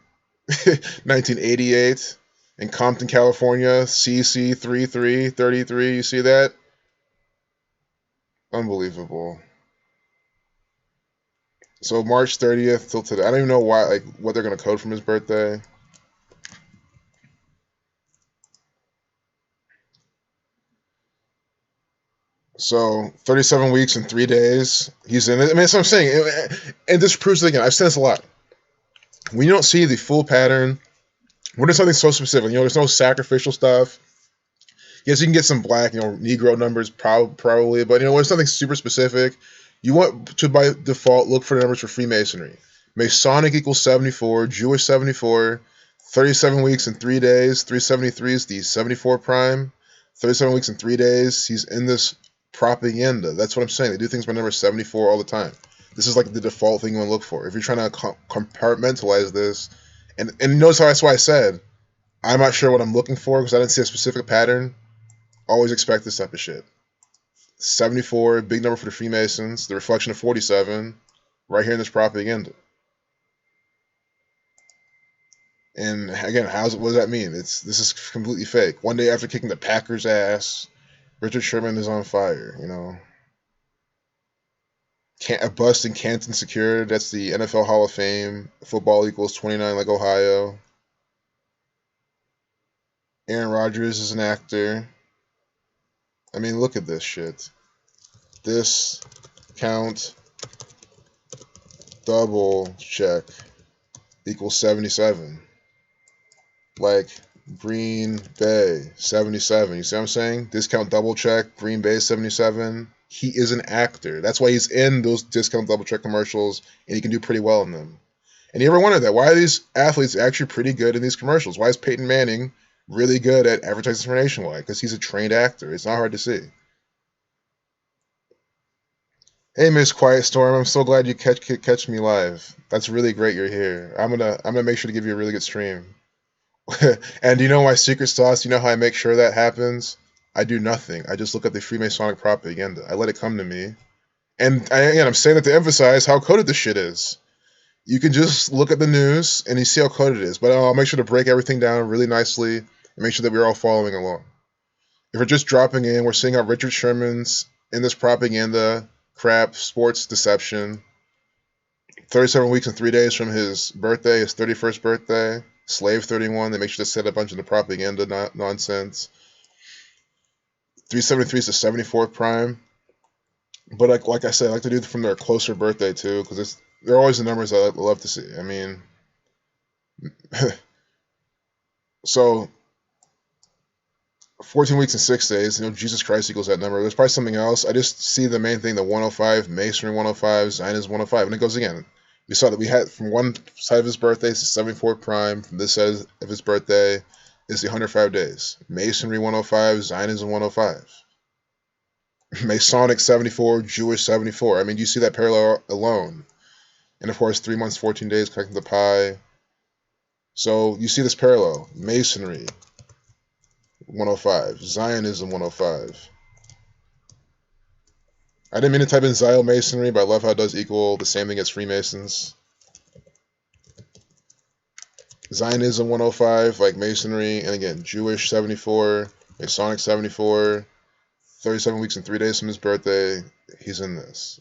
1988, in Compton, California, CC3333. You see that? Unbelievable. So March 30th till today. I don't even know why, like, what they're gonna code from his birthday. So 37 weeks and 3 days. He's in it. I mean, that's what I'm saying. And this proves it again. I've said this a lot. When you don't see the full pattern, when there's something so specific, there's no sacrificial stuff. Yes, you can get some black, Negro numbers probably, but when it's something super specific, you want to by default look for the numbers for Freemasonry. Masonic equals 74, Jewish 74, 37 weeks and 3 days, 373 is the 74 prime, 37 weeks and 3 days, he's in this propaganda. That's what I'm saying. They do things by number 74 all the time. This is like the default thing you want to look for. If you're trying to compartmentalize this, and notice how that's why I said, I'm not sure what I'm looking for because I didn't see a specific pattern. Always expect this type of shit. 74, big number for the Freemasons. The reflection of 47, right here in this propaganda. And again, what does that mean? This is completely fake. One day after kicking the Packers' ass, Richard Sherman is on fire. A bust in Canton secured. That's the NFL Hall of Fame. Football equals 29 like Ohio. Aaron Rodgers is an actor. I mean, look at this shit. This count double check equals 77. Like Green Bay 77. You see what I'm saying? Discount double check, Green Bay 77. He is an actor. That's why he's in those discount double check commercials and he can do pretty well in them. And you ever wonder that? Why are these athletes actually pretty good in these commercials? Why is Peyton Manning really good at advertising for Nationwide? Because he's a trained actor. It's not hard to see. Hey, Miss Quiet Storm, I'm so glad you catch me live. That's really great you're here. I'm gonna make sure to give you a really good stream. And do you know my secret sauce? You know how I make sure that happens? I do nothing. I just look at the Freemasonic propaganda. I let it come to me. And I'm saying that to emphasize how coded this shit is. You can just look at the news and you see how coded it is. But I'll make sure to break everything down really nicely and make sure that we're all following along. If we're just dropping in, we're seeing how Richard Sherman's in this propaganda, crap, sports deception. 37 weeks and 3 days from his birthday, his 31st birthday. Slave 31, they make sure to set a bunch of the propaganda nonsense. 373 is the 74th prime. But like I said, I like to do it from their closer birthday too, because they're always the numbers I love to see. I mean, so 14 weeks and 6 days, Jesus Christ equals that number. There's probably something else. I just see the main thing, the 105, Masonry 105, Zionism 105. And it goes again. We saw that we had from one side of his birthday, it's the 74th prime. From this side of his birthday, is the 105 days. Masonry 105, Zionism 105. Masonic 74, Jewish 74. I mean, you see that parallel alone. And of course, 3 months, 14 days, collecting the pi. So you see this parallel. Masonry 105, Zionism 105. I didn't mean to type in Zio Masonry, but I love how it does equal the same thing as Freemasons. Zionism 105, like Masonry, and again, Jewish 74, Masonic 74, 37 weeks and 3 days from his birthday. He's in this.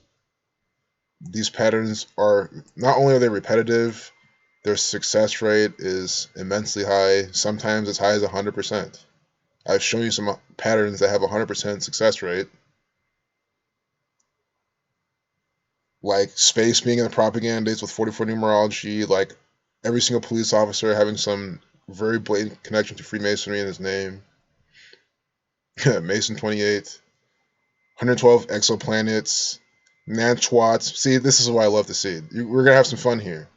These patterns are, not only are they repetitive, their success rate is immensely high, sometimes as high as 100%. I've shown you some patterns that have 100% success rate, like space being in the propaganda dates with 44 numerology, like every single police officer having some very blatant connection to Freemasonry in his name. Mason 28, 112 exoplanets, Nanchwats. See, this is what I love to see. We're gonna have some fun here.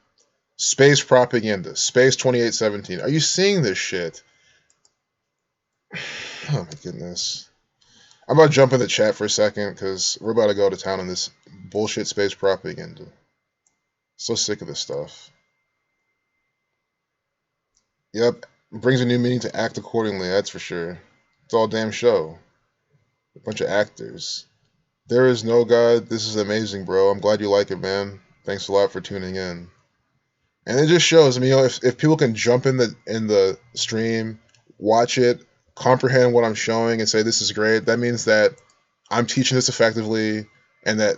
Space propaganda, Space 2817. Are you seeing this shit? Oh my goodness. I'm about to jump in the chat for a second because we're about to go to town on this bullshit space propaganda. So sick of this stuff. Yep, brings a new meaning to act accordingly, that's for sure. It's all damn show. A bunch of actors. There is no God. This is amazing, bro. I'm glad you like it, man. Thanks a lot for tuning in. And it just shows, I mean, if people can jump in the stream, watch it, comprehend what I'm showing, and say this is great, that means that I'm teaching this effectively, and that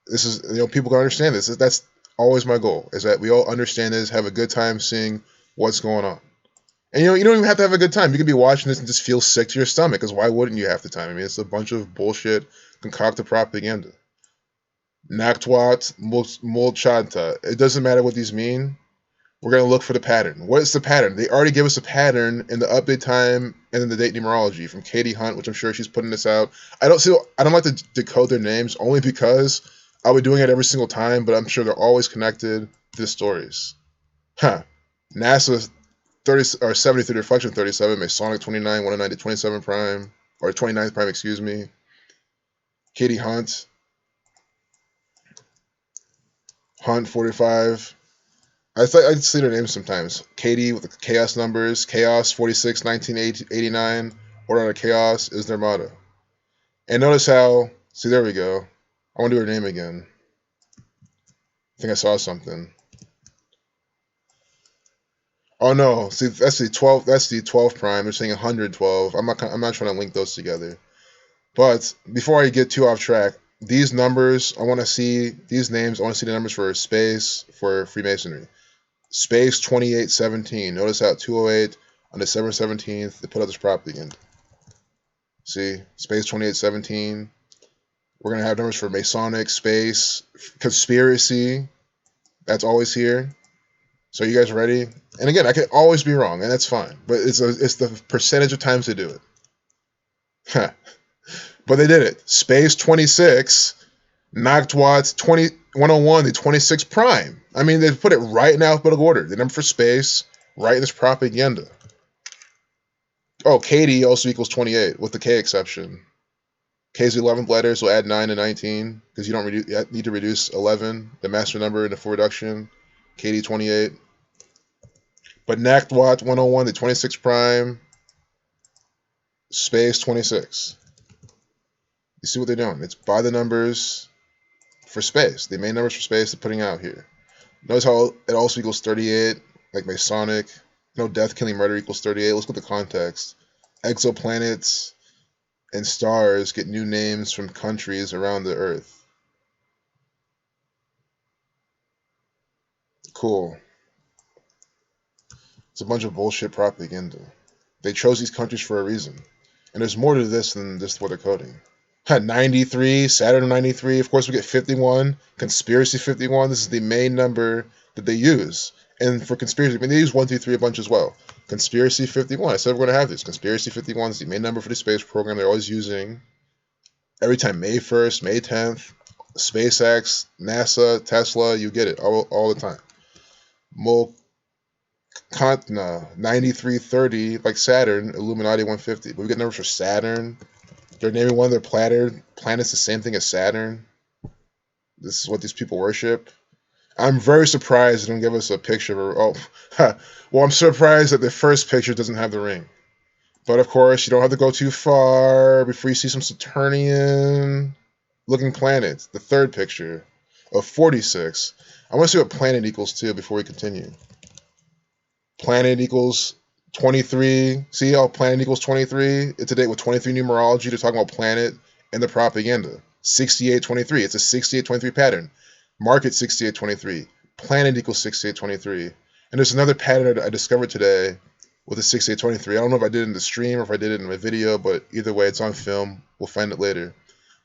this is, people can understand this. That's always my goal, is that we all understand this, have a good time seeing what's going on. And you don't even have to have a good time. You could be watching this and just feel sick to your stomach, because why wouldn't you half the time? I mean, it's a bunch of bullshit concocted propaganda. Naktwat, Mulchanta. It doesn't matter what these mean. We're going to look for the pattern. What is the pattern? They already give us a pattern in the update time and in the date numerology from Katie Hunt, which I'm sure she's putting this out. I don't like to decode their names only because I'll be doing it every single time, but I'm sure they're always connected to the stories. NASA 30 or 73 reflection 37, Masonic 29, 190 27 prime, or 29th prime, excuse me. Katie Hunt 45. I see their names sometimes. Katie with the chaos numbers, Chaos 46, 1989, Order out of Chaos is their motto. And notice how, see, there we go. I want to do her name again. I think I saw something. Oh no, see, that's the 12 prime. They're saying 112. I'm not trying to link those together. But before I get too off track, these numbers, I want to see these names. I want to see the numbers for space, for Freemasonry. Space 2817. Notice how at 208 on December 17th they put out this propaganda. See, Space 2817. We're gonna have numbers for Masonic, space, conspiracy. That's always here. So you guys ready? And again, I can always be wrong, and that's fine. But it's the percentage of times they do it. But they did it. Space 26. Nachtwatts 101, the 26 prime. I mean, they put it right in alphabetical order. The number for space, right in this propaganda. Oh, Katie also equals 28 with the K exception. K's the 11th letter, so add 9 to 19 because you need to reduce 11, the master number in the full reduction. Katie 28. But Nachtwatts 101, the 26 prime, space 26. You see what they're doing? It's by the numbers for space. The main numbers for space they're putting out here. Notice how it also equals 38, like Masonic. Death, killing, murder equals 38. Let's look at the context. Exoplanets and stars get new names from countries around the Earth. Cool. It's a bunch of bullshit propaganda. They chose these countries for a reason. And there's more to this than just what they're coding. 93, Saturn 93, of course we get 51, Conspiracy 51, this is the main number that they use. And for Conspiracy, I mean, they use 1, 2, 3 a bunch as well. Conspiracy 51, I said we're going to have this. Conspiracy 51 is the main number for the space program they're always using. Every time, May 1st, May 10th, SpaceX, NASA, Tesla, you get it all the time. Molkantna 9330, like Saturn, Illuminati 150. But we get numbers for Saturn. They're naming one of their planets the same thing as Saturn. This is what these people worship. I'm very surprised they don't give us a picture of well, I'm surprised that the first picture doesn't have the ring. But of course, you don't have to go too far before you see some Saturnian-looking planets. The third picture of 46. I want to see what planet equals to before we continue. Planet equals 23. See how planet equals 23? It's a date with 23 numerology. They're talking about planet in the propaganda. 6823. It's a 6823 pattern. Market 6823. Planet equals 6823. And there's another pattern I discovered today with a 6823. I don't know if I did it in the stream or if I did it in my video, but either way, it's on film. We'll find it later.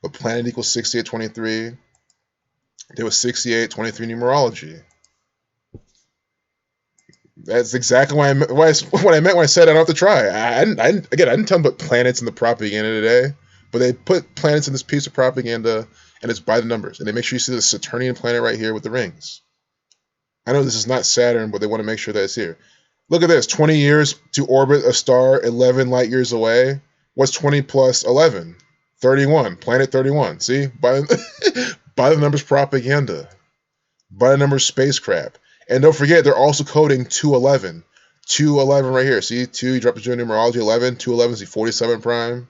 But planet equals 6823. There was 6823 numerology. That's exactly what I meant when I said I don't have to try. I didn't tell them to put planets in the propaganda today, but they put planets in this piece of propaganda, and it's by the numbers. And they make sure you see the Saturnian planet right here with the rings. I know this is not Saturn, but they want to make sure that it's here. Look at this, 20 years to orbit a star 11 light years away. What's 20 plus 11? 31, planet 31. See? By the numbers propaganda. By the numbers spacecraft. And don't forget, they're also coding 211. 211 right here. See? 2, you drop the numerology, 11. 211 is the 47 prime.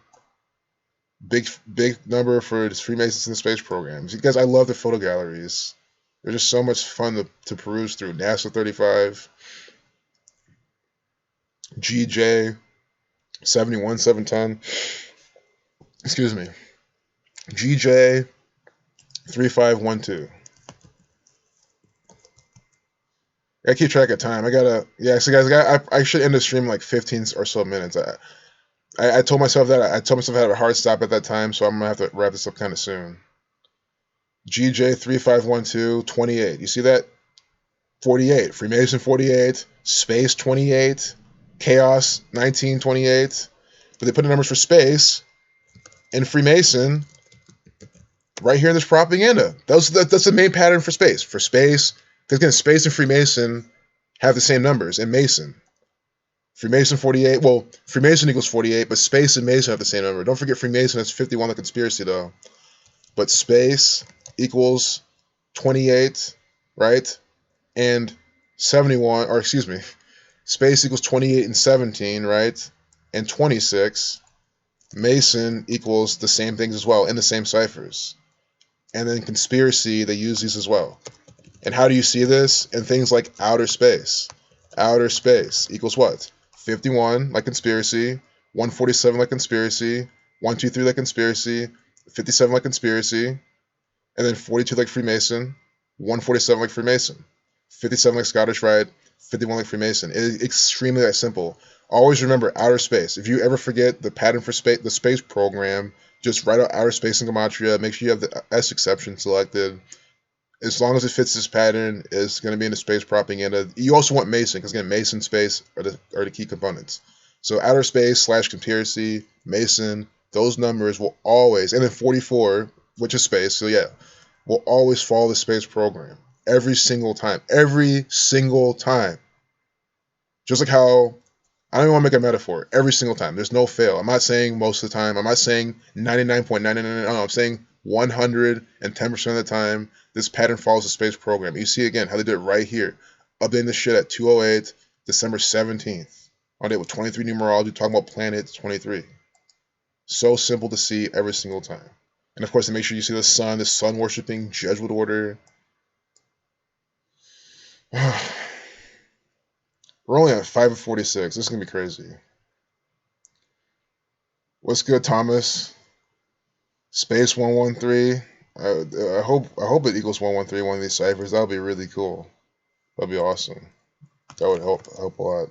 Big number for the Freemasons in the space programs. You guys, I love the photo galleries. They're just so much fun to peruse through. NASA 35. GJ 71 710. Excuse me. GJ 3512. I keep track of time. So guys, I should end the stream in like 15 or so minutes. I told myself that I had a hard stop at that time, so I'm gonna have to wrap this up kind of soon. GJ 3512 28. You see that? 48. Freemason 48. Space 28. Chaos 1928. But they put the numbers for space and Freemason right here in this propaganda. That's the main pattern for space. For space, because again, space and Freemason have the same numbers, and Mason. Freemason 48, well, Freemason equals 48, but space and Mason have the same number. Don't forget Freemason has 51, the conspiracy, though. But space equals 28, right? And 71, or excuse me, space equals 28 and 17, right? And 26. Mason equals the same things as well, in the same ciphers. And then conspiracy, they use these as well. And how do you see this? In things like outer space. Outer space equals what? 51 like conspiracy, 147 like conspiracy, 123 like conspiracy, 57 like conspiracy, and then 42 like Freemason, 147 like Freemason, 57 like Scottish Rite, 51 like Freemason. It is extremely that simple. Always remember outer space. If you ever forget the pattern for space, the space program, just write out outer space in Gematria. Make sure you have the S exception selected. As long as it fits this pattern, it's going to be in the space propaganda. You also want Mason, because again, Mason, space are the key components. So outer space / conspiracy, Mason, those numbers will always, and then 44, which is space, so yeah, will always follow the space program. Every single time. Every single time. Just like how, I don't even want to make a metaphor. Every single time. There's no fail. I'm not saying most of the time. I'm not saying 99.999. No, I'm saying 110% of the time. This pattern follows the space program. You see again how they did it right here. Updating this shit at 2:08, December 17th. On day with 23 numerology, talking about planet 23. So simple to see every single time. And of course, make sure you see the sun worshipping Jesuit order. We're only at 5:46. This is gonna be crazy. What's good, Thomas? Space 113. I hope it equals 113, one of these ciphers. That would be really cool. That'd be awesome. That would help a lot.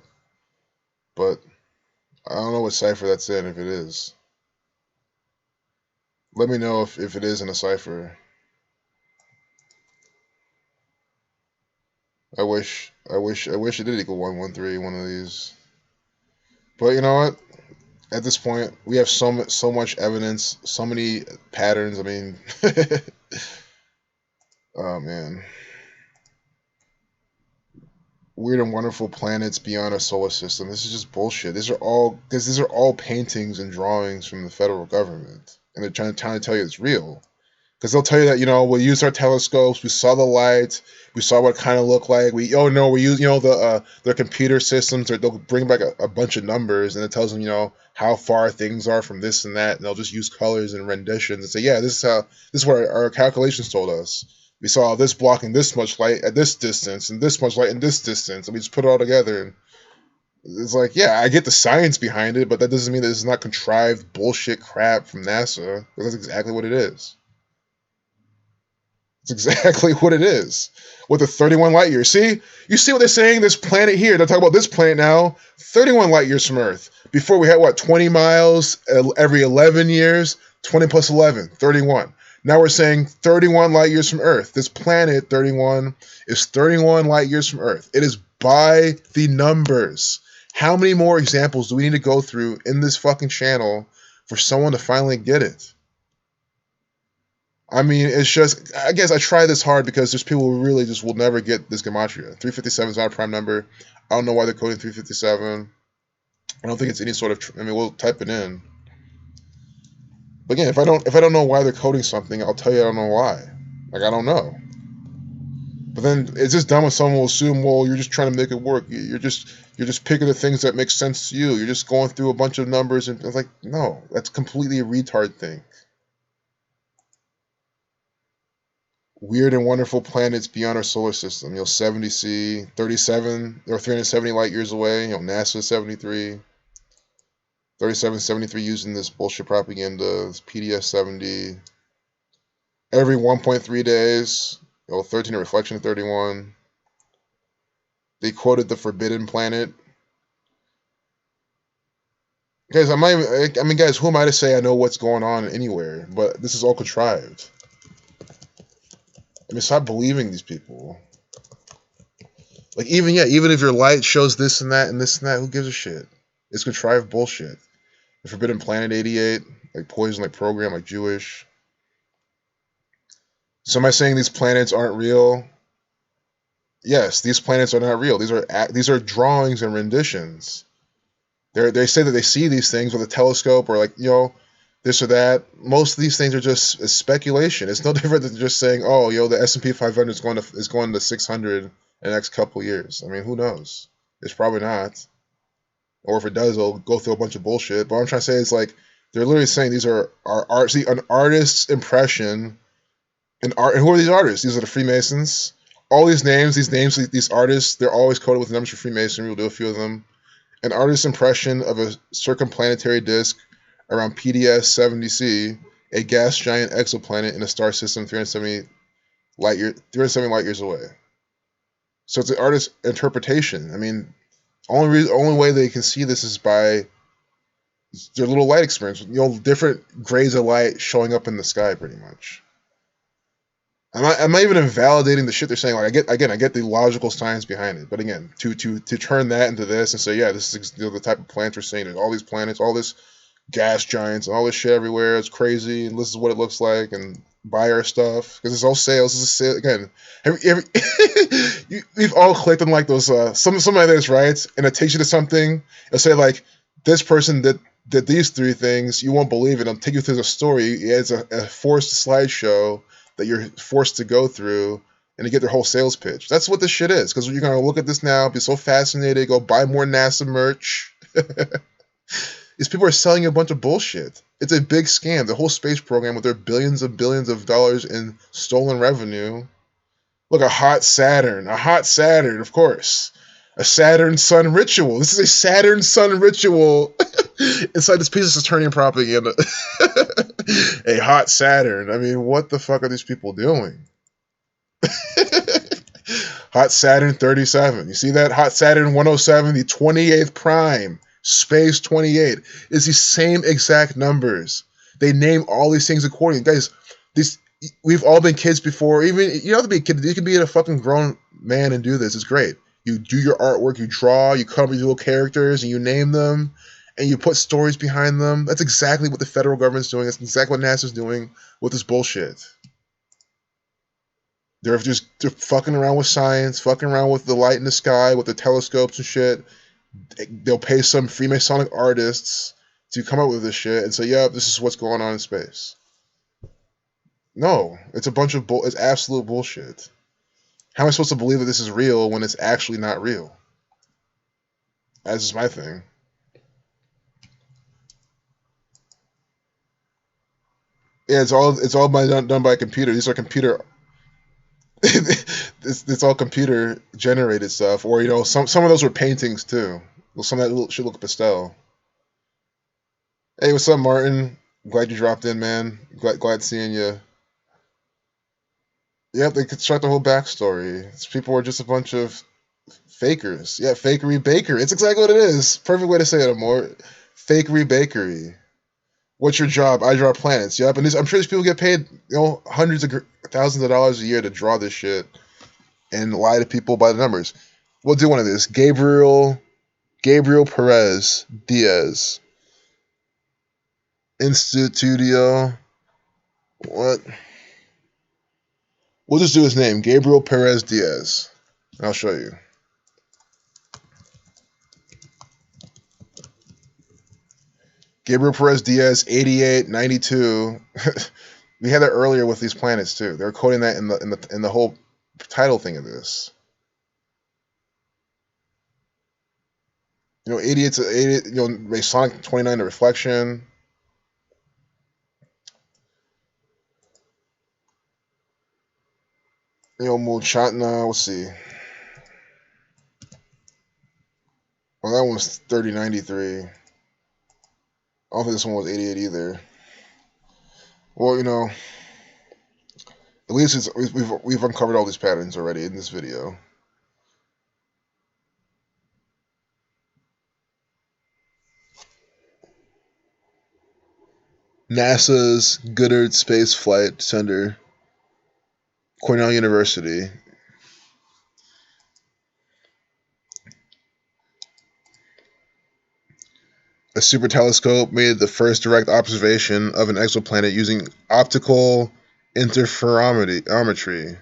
But I don't know what cipher that's in, if it is. Let me know if it is in a cipher. I wish it did equal 113, one of these. But you know what? At this point, we have so much evidence, so many patterns. I mean, oh man. Weird and wonderful planets beyond our solar system. This is just bullshit. These are all paintings and drawings from the federal government, and they're trying to tell you it's real. Because they'll tell you that, we used our telescopes, we saw the light, we saw what it kind of looked like. We use, their computer systems, or they'll bring back a bunch of numbers, and it tells them, how far things are from this and that, and they'll just use colors and renditions and say, yeah, this is what our calculations told us. We saw this blocking this much light at this distance, and this much light in this distance, and we just put it all together, and It's like, yeah, I get the science behind it, but that doesn't mean that it's not contrived bullshit crap from NASA. That's exactly what it is. It's exactly what it is. With the 31 light years. See? You see what they're saying? This planet here, they're talking about this planet now, 31 light years from Earth. Before we had, what, 20 miles every 11 years? 20 plus 11, 31. Now we're saying 31 light years from Earth. This planet, 31, is 31 light years from Earth. It is by the numbers. How many more examples do we need to go through in this fucking channel for someone to finally get it? I mean, it's just, I guess I try this hard because there's people who really just will never get this gematria. 357 is not a prime number. I don't know why they're coding 357. I don't think it's any sort of, I mean, we'll type it in. But again, if I don't know why they're coding something, I'll tell you I don't know why. Like, I don't know. But then it's just dumb when someone will assume, well, you're just trying to make it work. You're just picking the things that make sense to you. You're just going through a bunch of numbers, and it's like, no, that's completely a retard thing. Weird and wonderful planets beyond our solar system. 70C, 37 or 370 light years away. NASA 73, 37, 73 using this bullshit propaganda. This PDS 70. Every 1.3 days. 13 a reflection of 31. They quoted the forbidden planet. Guys, I mean, guys, who am I to say I know what's going on anywhere? But this is all contrived. I mean, stop believing these people. Like, even if your light shows this and that and this and that, who gives a shit? It's contrived bullshit. The Forbidden Planet 88, like Poison, like Program, like Jewish. So am I saying these planets aren't real? Yes, these planets are not real. These are drawings and renditions. They say that they see these things with a telescope or like, this or that. Most of these things are just speculation. It's no different than just saying, oh, the S&P 500 is going to 600 in the next couple years. I mean, who knows? It's probably not. Or if it does, it'll go through a bunch of bullshit. But what I'm trying to say is, like, they're literally saying these are art. See, an artist's impression. And who are these artists? These are the Freemasons. All these names, these artists, they're always coded with numbers for Freemasonry. We'll do a few of them. An artist's impression of a circumplanetary disk around PDS 70C, a gas giant exoplanet in a star system 370 light years away. So it's an artist's interpretation. I mean, only way they can see this is by their little light experiments. Different grades of light showing up in the sky, pretty much. I'm not even invalidating the shit they're saying. Like, I get the logical science behind it, but again, to turn that into this and say, yeah, this is the type of planets we're seeing. There's all these planets, all this gas giants, and all this shit everywhere. It's crazy, and this is what it looks like, and buy our stuff because it's all sales. This is sale again. We've all clicked on like those something like this, right? And it takes you to something. It'll say like this person did these three things. You won't believe it. It'll take you through the story. It's a forced slideshow that you're forced to go through and to get their whole sales pitch. That's what this shit is. Because you're going to look at this now, be so fascinated, go buy more NASA merch. These people are selling you a bunch of bullshit. It's a big scam. The whole space program with their billions of dollars in stolen revenue. Look, a hot Saturn, of course. A Saturn sun ritual. This is a Saturn sun ritual inside this piece of Saturnian propaganda. A hot Saturn. I mean, what the fuck are these people doing? Hot Saturn 37. You see that? Hot Saturn 107, the 28th prime. Space 28. It's the same exact numbers. They name all these things accordingly. Guys, we've all been kids before. Even, you don't have to be a kid. You can be a fucking grown man and do this. It's great. You do your artwork, you draw, you come up with little characters, and you name them, and you put stories behind them. That's exactly what the federal government's doing. That's exactly what NASA's doing with this bullshit. They're fucking around with science, fucking around with the light in the sky, with the telescopes and shit. They'll pay some Freemasonic artists to come up with this shit and say, yeah, this is what's going on in space. No, it's a bunch of it's absolute bullshit. How am I supposed to believe that this is real when it's actually not real? That's just my thing. Yeah, it's all done by a computer. These are computer. It's all computer generated stuff, or some of those were paintings too. Well, some of that should look pastel. Hey, what's up, Martin? Glad you dropped in, man. Glad seeing you. Yeah, they construct the whole backstory. These people are just a bunch of fakers. Yeah, fakery baker. It's exactly what it is. Perfect way to say it, Amor. Fakery bakery. What's your job? I draw planets. Yep, and I'm sure these people get paid, hundreds of thousands of dollars a year to draw this shit and lie to people by the numbers. We'll do one of this. Gabriel Perez Diaz. Institudio. What? We'll just do his name. Gabriel Perez Diaz. I'll show you. Gabriel Perez Diaz, 88, 92. We had that earlier with these planets too. They were quoting that in the whole title thing of this. 88 to 80. Masonic 29 to reflection. Muchatna. Let's see. Well, that one was 3093. I don't think this one was 88 either. Well, at least we've uncovered all these patterns already in this video. NASA's Goddard Space Flight Center, Cornell University. A super telescope made the first direct observation of an exoplanet using optical interferometry.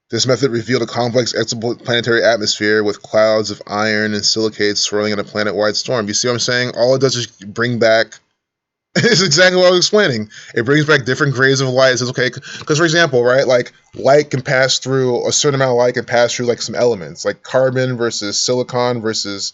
This method revealed a complex exoplanetary atmosphere with clouds of iron and silicates swirling in a planet-wide storm. You see what I'm saying? All it does is bring back... It's exactly what I was explaining. It brings back different grades of light. It says, okay, because for example, right, like light can pass through, a certain amount of light can pass through like some elements, like carbon versus silicon versus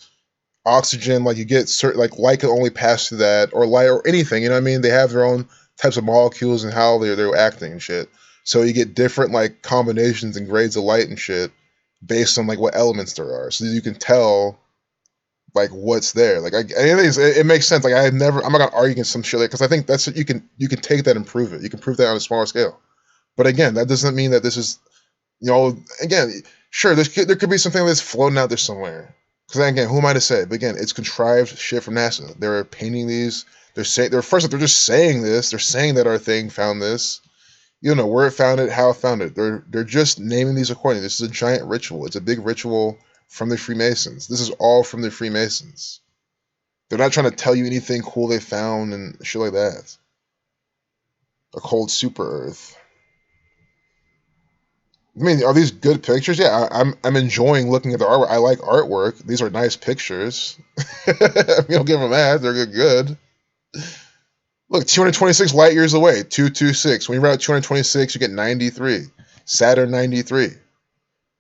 oxygen. Like you get certain, like light can only pass through that, or light or anything, you know what I mean? They have their own types of molecules and how they're acting and shit. So you get different like combinations and grades of light and shit based on like what elements there are. So you can tell like what's there. Like it makes sense. Like I'm not gonna argue against some shit because I think that's you can take that and prove it. You can prove that on a smaller scale. But again, that doesn't mean that this is again, sure there could be something that's floating out there somewhere. Because again, who am I to say? But again, it's contrived shit from NASA. They're painting these. They're just saying this. They're saying that our thing found this. You don't know where it found it, how it found it. They're just naming these accordingly. This is a giant ritual. It's a big ritual from the Freemasons. This is all from the Freemasons. They're not trying to tell you anything cool they found and shit like that. A cold super Earth. I mean, are these good pictures? Yeah, I'm enjoying looking at the artwork. I like artwork. These are nice pictures. Don't give them that. They're good. Look, 226 light years away. 226. When you route 226, you get 93. Saturn 93.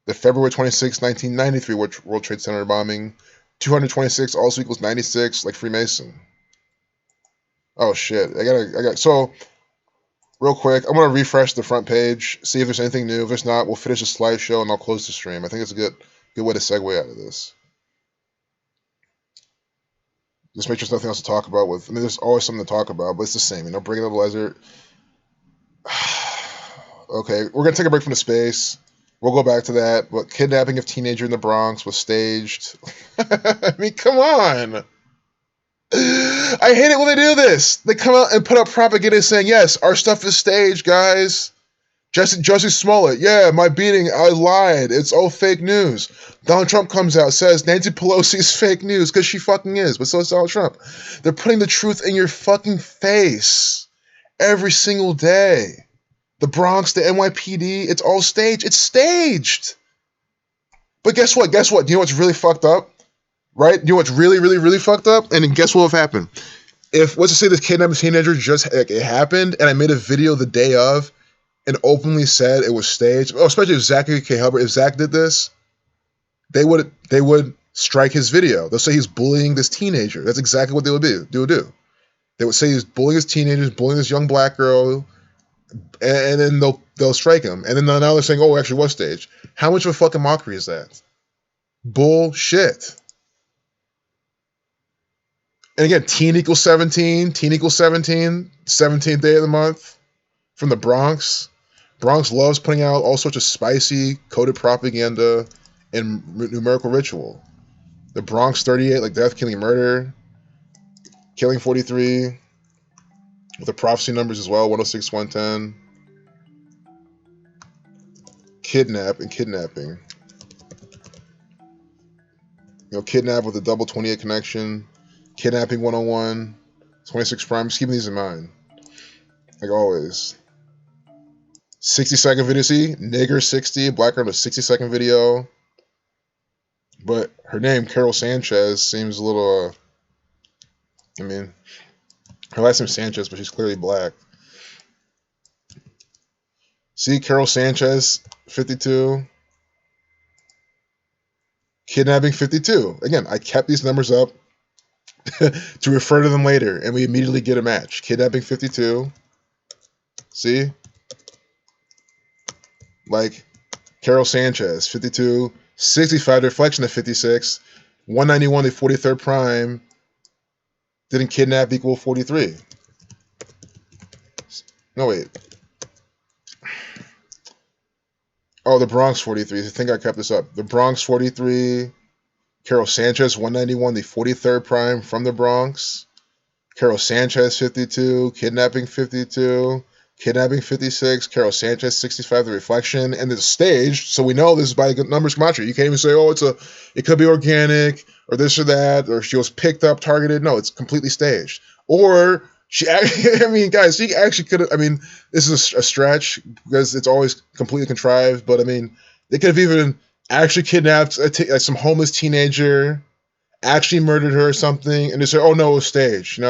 The February 26, 1993 World Trade Center bombing. 226 also equals 96, like Freemason. Oh shit. So real quick, I'm gonna refresh the front page, see if there's anything new. If there's not, we'll finish the slideshow and I'll close the stream. I think it's a good way to segue out of this. Just make sure there's nothing else to talk about with. I mean, there's always something to talk about, but it's the same. Breaking up the laser. Okay, we're gonna take a break from the space. We'll go back to that. But kidnapping of teenager in the Bronx was staged. I mean, come on. I hate it when they do this. They come out and put up propaganda saying, yes, our stuff is staged, guys. Jussie Smollett, yeah, my beating, I lied. It's all fake news. Donald Trump comes out, says Nancy Pelosi's fake news, because she fucking is, but so is Donald Trump. They're putting the truth in your fucking face every single day. The Bronx, the NYPD, it's all staged. It's staged. But guess what? Do you know what's really fucked up? Right? You know what's really, really, really fucked up? And then guess what will have happened? If, let's just say this kidnapping teenager it happened, and I made a video the day of, and openly said it was staged, especially if Zachary K. Hubbard, if Zach did this, they would strike his video. They'll say he's bullying this teenager. That's exactly what they would do. They would say he's bullying his teenagers, bullying this young black girl, and then they'll strike him. And then now they're saying, oh, actually was staged. How much of a fucking mockery is that? Bullshit. And again, teen equals 17, teen equals 17, 17th day of the month from the Bronx. Bronx loves putting out all sorts of spicy, coded propaganda and numerical ritual. The Bronx 38, like death, killing, murder. Killing 43, with the prophecy numbers as well, 106, 110. Kidnap and kidnapping. Kidnap with a double 28 connection. Kidnapping 101. 26 prime. Just keeping these in mind. Like always. 60-second video. See? Nigger 60. Black girl with 60-second video. But her name, Carol Sanchez, seems a little, her last name's Sanchez, but she's clearly black. See? Carol Sanchez, 52. Kidnapping 52. Again, I kept these numbers up to refer to them later, and we immediately get a match. Kidnapping 52. See? Like, Carol Sanchez, 52. 65, the reflection of 56. 191, the 43rd prime. Didn't kidnap equal 43? No, wait. Oh, the Bronx 43. I think I kept this up. The Bronx 43. Carol Sanchez, 191, the 43rd prime from the Bronx. Carol Sanchez, 52. Kidnapping 52. Kidnapping 56. Carol Sanchez, 65, the reflection. And it's staged, so we know this is by the numbers gematria. You can't even say, oh, it could be organic, or this or that, or she was picked up, targeted. No, it's completely staged. Or she actually, guys, she actually could have, this is a stretch because it's always completely contrived, but they could have even actually kidnapped some homeless teenager, actually murdered her or something, and they say, oh no, it was staged,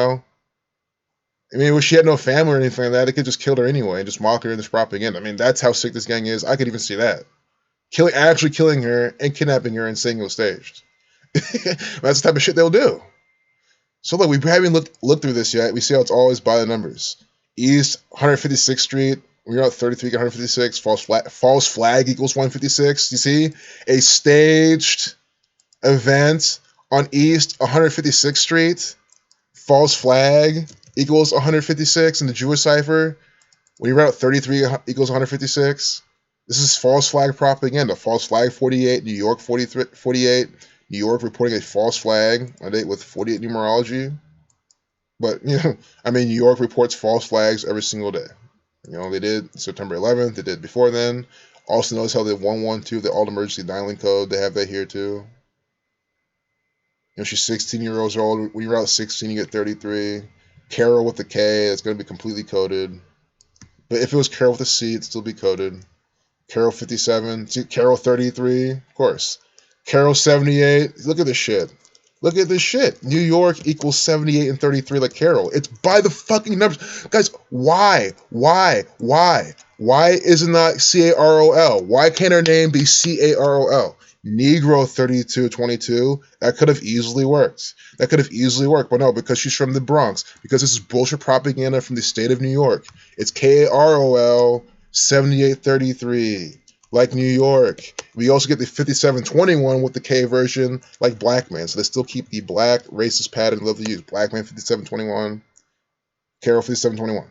when she had no family or anything like that, they could just kill her anyway and just mock her in this propaganda. That's how sick this gang is. I could even see that. Actually killing her and kidnapping her and saying it was staged. That's the type of shit they'll do. So look, we haven't looked through this yet. We see how it's always by the numbers. East, 156th Street. We're at 33, 156. False flag equals 156. You see? A staged event on East, 156th Street. False flag equals 156 in the Jewish cipher. When you write out 33 equals 156, this is false flag propaganda. False flag 48, New York 48. New York reporting a false flag, a date with 48 numerology. But, New York reports false flags every single day. They did September 11th. They did before then. Also notice how they 112, the alt emergency dialing code. They have that here too. She's 16 years old. When you're out 16, you get 33. Carol with the K, it's going to be completely coded. But if it was Carol with a C, it'd still be coded. Carol 57. See, Carol 33, of course. Carol 78. Look at this shit. Look at this shit. New York equals 78 and 33 like Carol. It's by the fucking numbers. Guys, why? Why isn't that C-A-R-O-L? Why can't her name be C-A-R-O-L? Negro 3222. That could have easily worked. But no, because she's from the Bronx. Because this is bullshit propaganda from the state of New York. It's K-A-R-O-L 7833. Like New York. We also get the 5721 with the K version, like Black Man. So they still keep the black racist pattern they love to use. Black Man 5721, Carol 5721.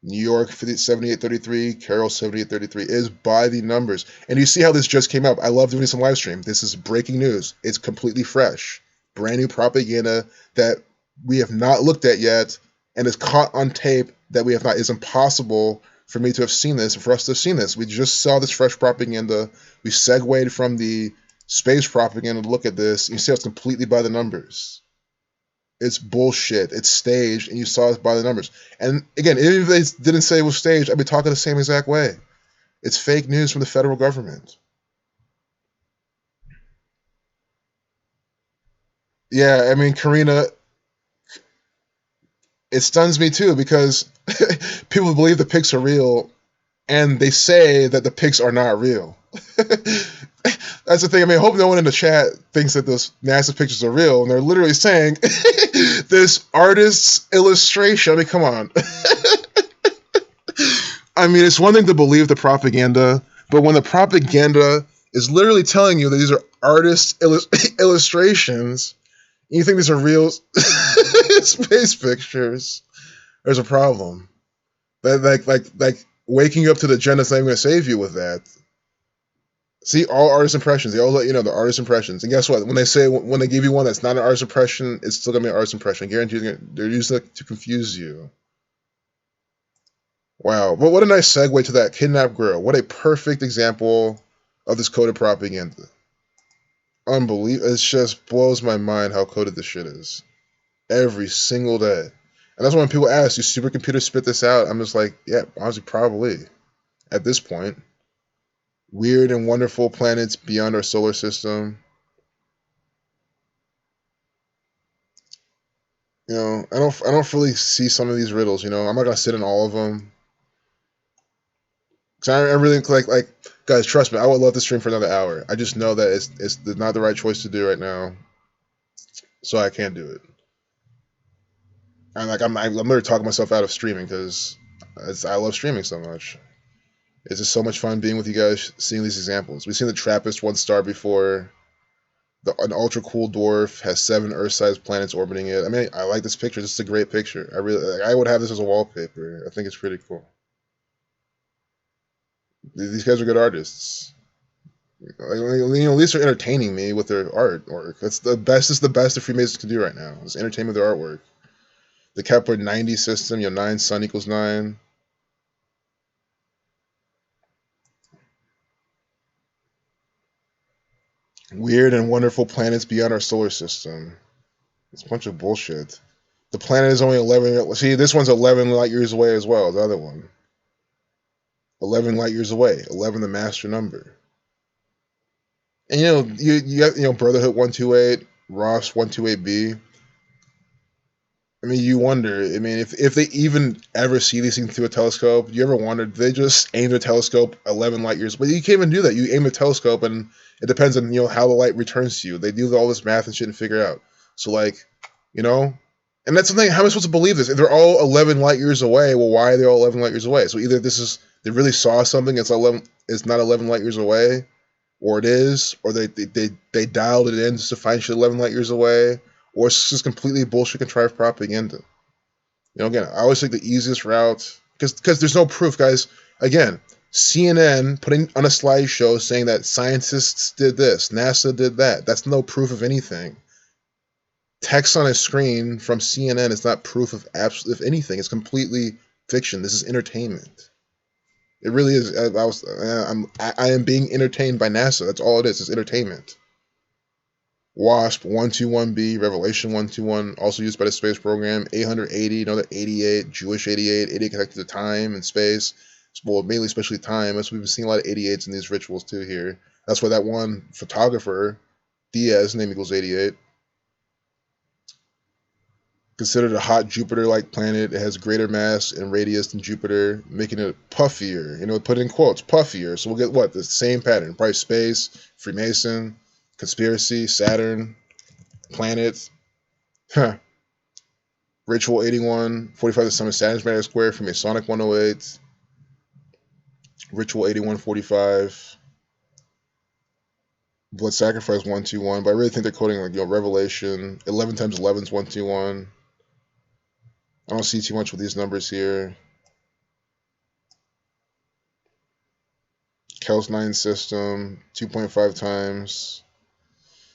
New York 7833, Carol 7833 is by the numbers. And you see how this just came up. I love doing some live stream. This is breaking news. It's completely fresh. Brand new propaganda that we have not looked at yet and is caught on tape that we have not. It's impossible for me to have seen this, for us to have seen this. We just saw this fresh propaganda. We segued from the space propaganda to look at this. You see how it's completely by the numbers. It's bullshit. It's staged, and you saw it by the numbers. And again, even if they didn't say it was staged, I'd be talking the same exact way. It's fake news from the federal government. Yeah, Karina, it stuns me too because people believe the pics are real and they say that the pics are not real. That's the thing. I hope no one in the chat thinks that those NASA pictures are real, and they're literally saying this artist's illustration. Come on. It's one thing to believe the propaganda, but when the propaganda is literally telling you that these are artist illustrations, and you think these are real, space pictures, there's a problem. Like waking up to the agenda is not even going to save you with that. See, all artist impressions, they all let you know the artist impressions. And guess what? When they give you one that's not an artist impression, it's still gonna be an artist impression. I guarantee they're using it to confuse you. Wow, but what a nice segue to that kidnapped girl. What a perfect example of this coded propaganda. Unbelievable! It just blows my mind how coded this shit is. Every single day. And that's when people ask, do supercomputers spit this out? I'm just like, yeah, honestly, probably. At this point. Weird and wonderful planets beyond our solar system. I don't really see some of these riddles. I'm not gonna sit in all of them. Cause I really like guys. Trust me, I would love to stream for another hour. I just know that it's not the right choice to do right now, so I can't do it. And I'm literally talking myself out of streaming because I love streaming so much. It's just so much fun being with you guys, seeing these examples. We've seen the Trappist 1 star before. An ultra cool dwarf has 7 Earth-sized planets orbiting it. I mean, I like this picture. This is a great picture. I would have this as a wallpaper. I think it's pretty cool. These guys are good artists. At least they're entertaining me with their artwork. That's the best. It's the best the Freemasons can do right now. Is entertain with their artwork. The Kepler 90 system. 9 sun equals 9. Weird and wonderful planets beyond our solar system. It's a bunch of bullshit. The planet is only 11. See, this one's 11 light years away as well. The other one. 11 light years away. 11, the master number. And you have Brotherhood 128, Ross 128b. I mean, you wonder. I mean, if they even ever see these things through a telescope, you ever wondered? They just aim the telescope 11 light years, but you can't even do that. You aim a telescope, and it depends on how the light returns to you. They do all this math and shit and figure it out. So and that's the thing. How am I supposed to believe this? If they're all 11 light years away, well, why are they all 11 light years away? So either they really saw something. It's not 11 light years away, or it is, or they dialed it in just to find shit 11 light years away, or it's just completely bullshit contrived propaganda. Again, I always take the easiest route because there's no proof, guys. Again, CNN putting on a slideshow saying that scientists did this, NASA did that. That's no proof of anything. Text on a screen from CNN is not proof of anything. It's completely fiction. This is entertainment. It really is. I am being entertained by NASA. That's all it is. It's entertainment. WASP 121b, Revelation 121, also used by the space program. 880, another 88, Jewish 88, 88 connected to time and space. Well, mainly especially time. That's we've been seeing a lot of 88s in these rituals too here. That's why that one photographer, Diaz, name equals 88. Considered a hot Jupiter-like planet, it has greater mass and radius than Jupiter, making it puffier. Put in quotes, puffier. So we'll get what? The same pattern. Probably space, Freemason, conspiracy, Saturn, planet. Huh. Ritual 81, 45 the sum of Saturn's magnetic square, Freemasonic 108. Ritual 8145. Blood sacrifice 121. But I really think they're coding Revelation. 11 times 11 is 121. I don't see too much with these numbers here. Kel's 9 system, 2.5 times.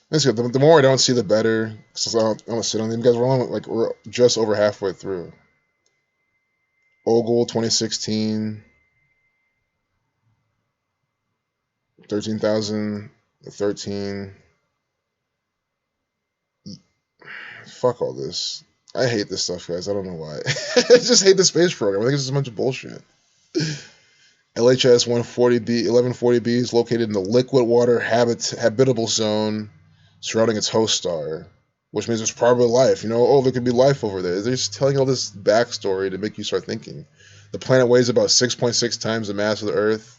That's good. The more I don't see, the better. Because I don't want to sit on them. Guys, we're just over halfway through. Ogle 2016. 13,013. Fuck all this. I hate this stuff, guys. I don't know why. I just hate the space program. I think it's just a bunch of bullshit. LHS 140B, 1140b is located in the liquid water habitable zone surrounding its host star, which means there's probably life. There could be life over there. They're just telling all this backstory to make you start thinking. The planet weighs about 6.6 times the mass of the Earth.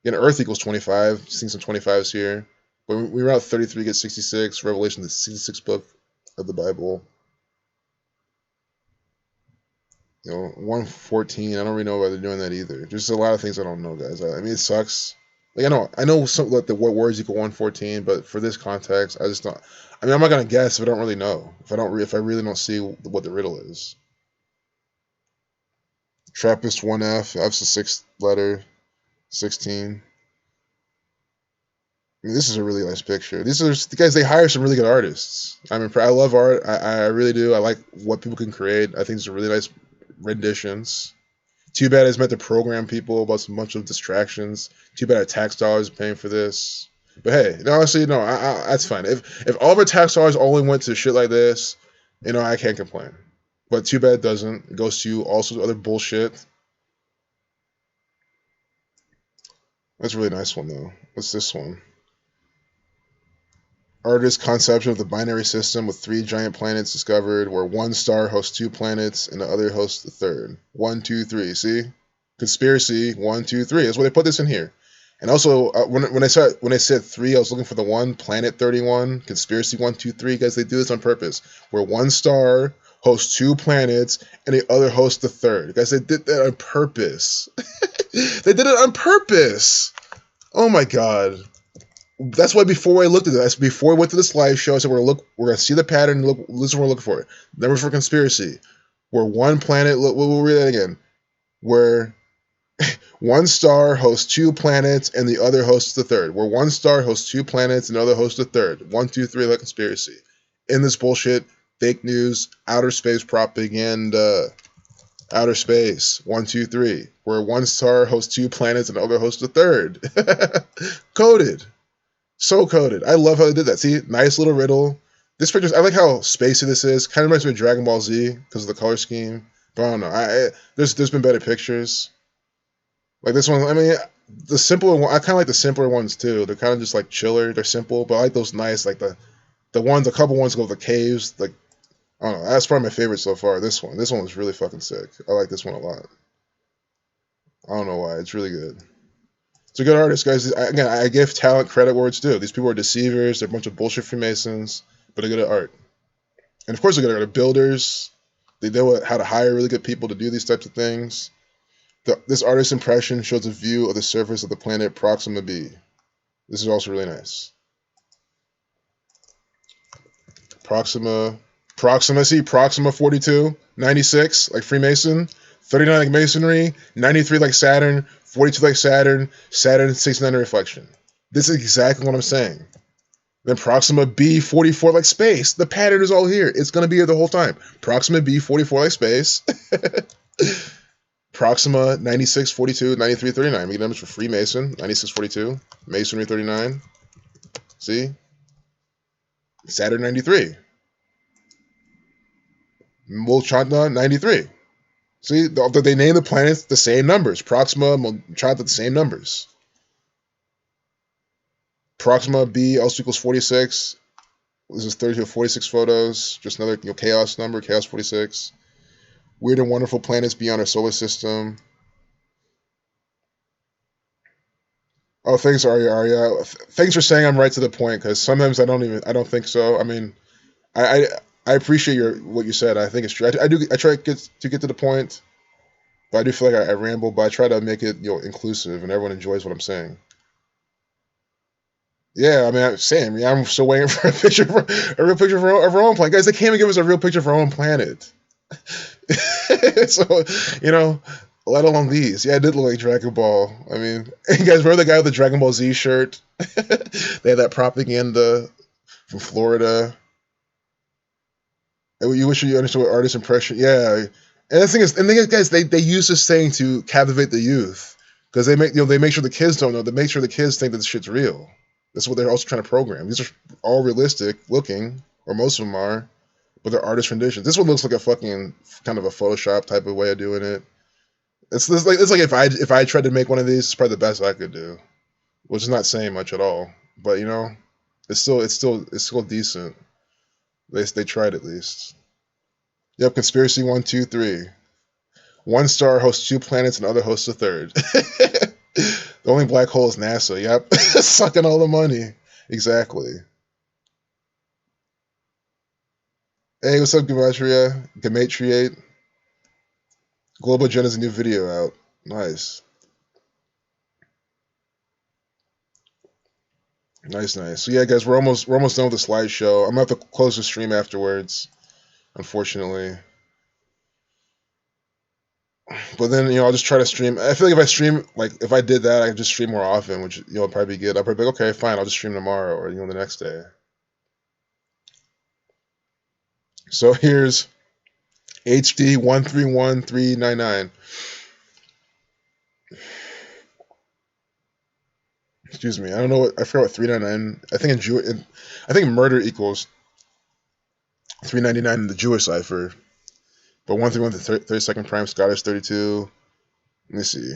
Earth equals 25. Seeing some 25s here. But we route 33, get 66. Revelation, the 66th book of the Bible. 114. I don't really know why they're doing that either. There's a lot of things I don't know, guys. I mean, it sucks. Like I know some like what words equal 114, but for this context, I just don't. I mean, I'm not gonna guess if I don't really know. If I really don't see what the riddle is. Trappist 1F. F's the sixth letter. 16. I mean, this is a really nice picture. These are the guys. They hire some really good artists. I mean, I love art. I really do. I like what people can create. I think these are really nice renditions. Too bad it's meant to program people about a bunch of distractions. Too bad our tax dollars are paying for this. But hey, honestly, no, that's fine. If all of our tax dollars only went to shit like this, I can't complain. But too bad it doesn't. It goes to all sorts of other bullshit. That's a really nice one though. What's this one? Artist's conception of the binary system with 3 giant planets discovered, where one star hosts 2 planets and the other hosts the third. 1, 2, 3. See, conspiracy. 1, 2, 3. That's why they put this in here. And also, when I said 3, I was looking for the one planet 31. Conspiracy 1, 2, 3. Guys, they do this on purpose. Where one star hosts 2 planets and the other hosts the third. Guys, they did that on purpose. They did it on purpose. Oh my god. That's why before I looked at this, before I went to this live show, I said we're gonna see the pattern. Look, this is what we're looking for. Numbers for conspiracy, where one planet. We'll read that again. Where one star hosts 2 planets and the other hosts the third. Where one star hosts 2 planets and the other hosts the third. 1, 2, 3, like conspiracy. In this bullshit, fake news, outer space propaganda. Outer space. 1, 2, 3. Where one star hosts 2 planets and the other hosts the third. Coded. So coded. I love how they did that. See, nice little riddle. This picture, I like how spacey this is. Kind of reminds me of Dragon Ball Z because of the color scheme. But I don't know. There's been better pictures. Like this one. I mean, the simpler one. I kind of like the simpler ones too. They're kind of just like chiller. They're simple, but I like those nice, like the ones. A couple ones go with the caves. Like I don't know. That's probably my favorite so far. This one was really fucking sick. I like this one a lot. I don't know why. It's really good. It's a good artist, guys. Again, I give talent credit where it's due. These people are deceivers. They're a bunch of bullshit Freemasons, but they're good at art. And of course, they're good at builders. They know how to hire really good people to do these types of things. This artist's impression shows a view of the surface of the planet Proxima b. This is also really nice. Proxima 42, 96, like Freemason, 39 like Masonry, 93 like Saturn, 42 like Saturn, Saturn 69 reflection. This is exactly what I'm saying. Then Proxima b 44 like space. The pattern is all here. It's going to be here the whole time. Proxima b 44 like space. Proxima 96, 42, 93, 39. We get numbers for Freemason, 96, 42. Masonry 39. See? Saturn 93. Molchanta 93. See, they name the planets the same numbers. Proxima, Molchanta, the same numbers. Proxima b also equals 46. This is 32 of 46 photos. Just another chaos number, chaos 46. Weird and wonderful planets beyond our solar system. Oh, thanks, Arya. Thanks for saying I'm right to the point, because sometimes I don't think so. I mean, I appreciate what you said. I think it's true. I try to get to the point, but I do feel like I ramble. But I try to make it inclusive and everyone enjoys what I'm saying. Yeah, I mean, same. Yeah, I'm still waiting for a real picture of our own planet, guys. They can't even give us a real picture of our own planet. So, let alone these. Yeah, it did look like Dragon Ball. I mean, you guys remember the guy with the Dragon Ball Z shirt? They had that propaganda from Florida. You wish you understood what artist impression. Yeah, and the thing is, guys, they use this saying to captivate the youth because they make sure the kids don't know. They make sure the kids think that this shit's real. That's what they're also trying to program. These are all realistic looking, or most of them are, but they're artist renditions. This one looks like a fucking kind of a Photoshop type of way of doing it. It's like if I tried to make one of these, it's probably the best I could do, which is not saying much at all. But it's still decent. They tried at least. Yep, conspiracy 1, 2, 3. One star hosts 2 planets and the other hosts a third. The only black hole is NASA. Yep, sucking all the money. Exactly. Hey, what's up, Gematriate? Global Agenda's a new video out. Nice. Nice, nice. So yeah, guys, we're almost done with the slideshow. I'm gonna have to close the stream afterwards, unfortunately. But then I'll just try to stream. I feel like if I stream, like if I did that, I could just stream more often, which would probably be good. I'll probably be like, okay, fine, I'll just stream tomorrow or the next day. So here's HD 131399. Excuse me, I don't know what I forgot what 399. I think murder equals 399 in the Jewish cipher. But 131 to 32nd prime Scottish 32. Let me see.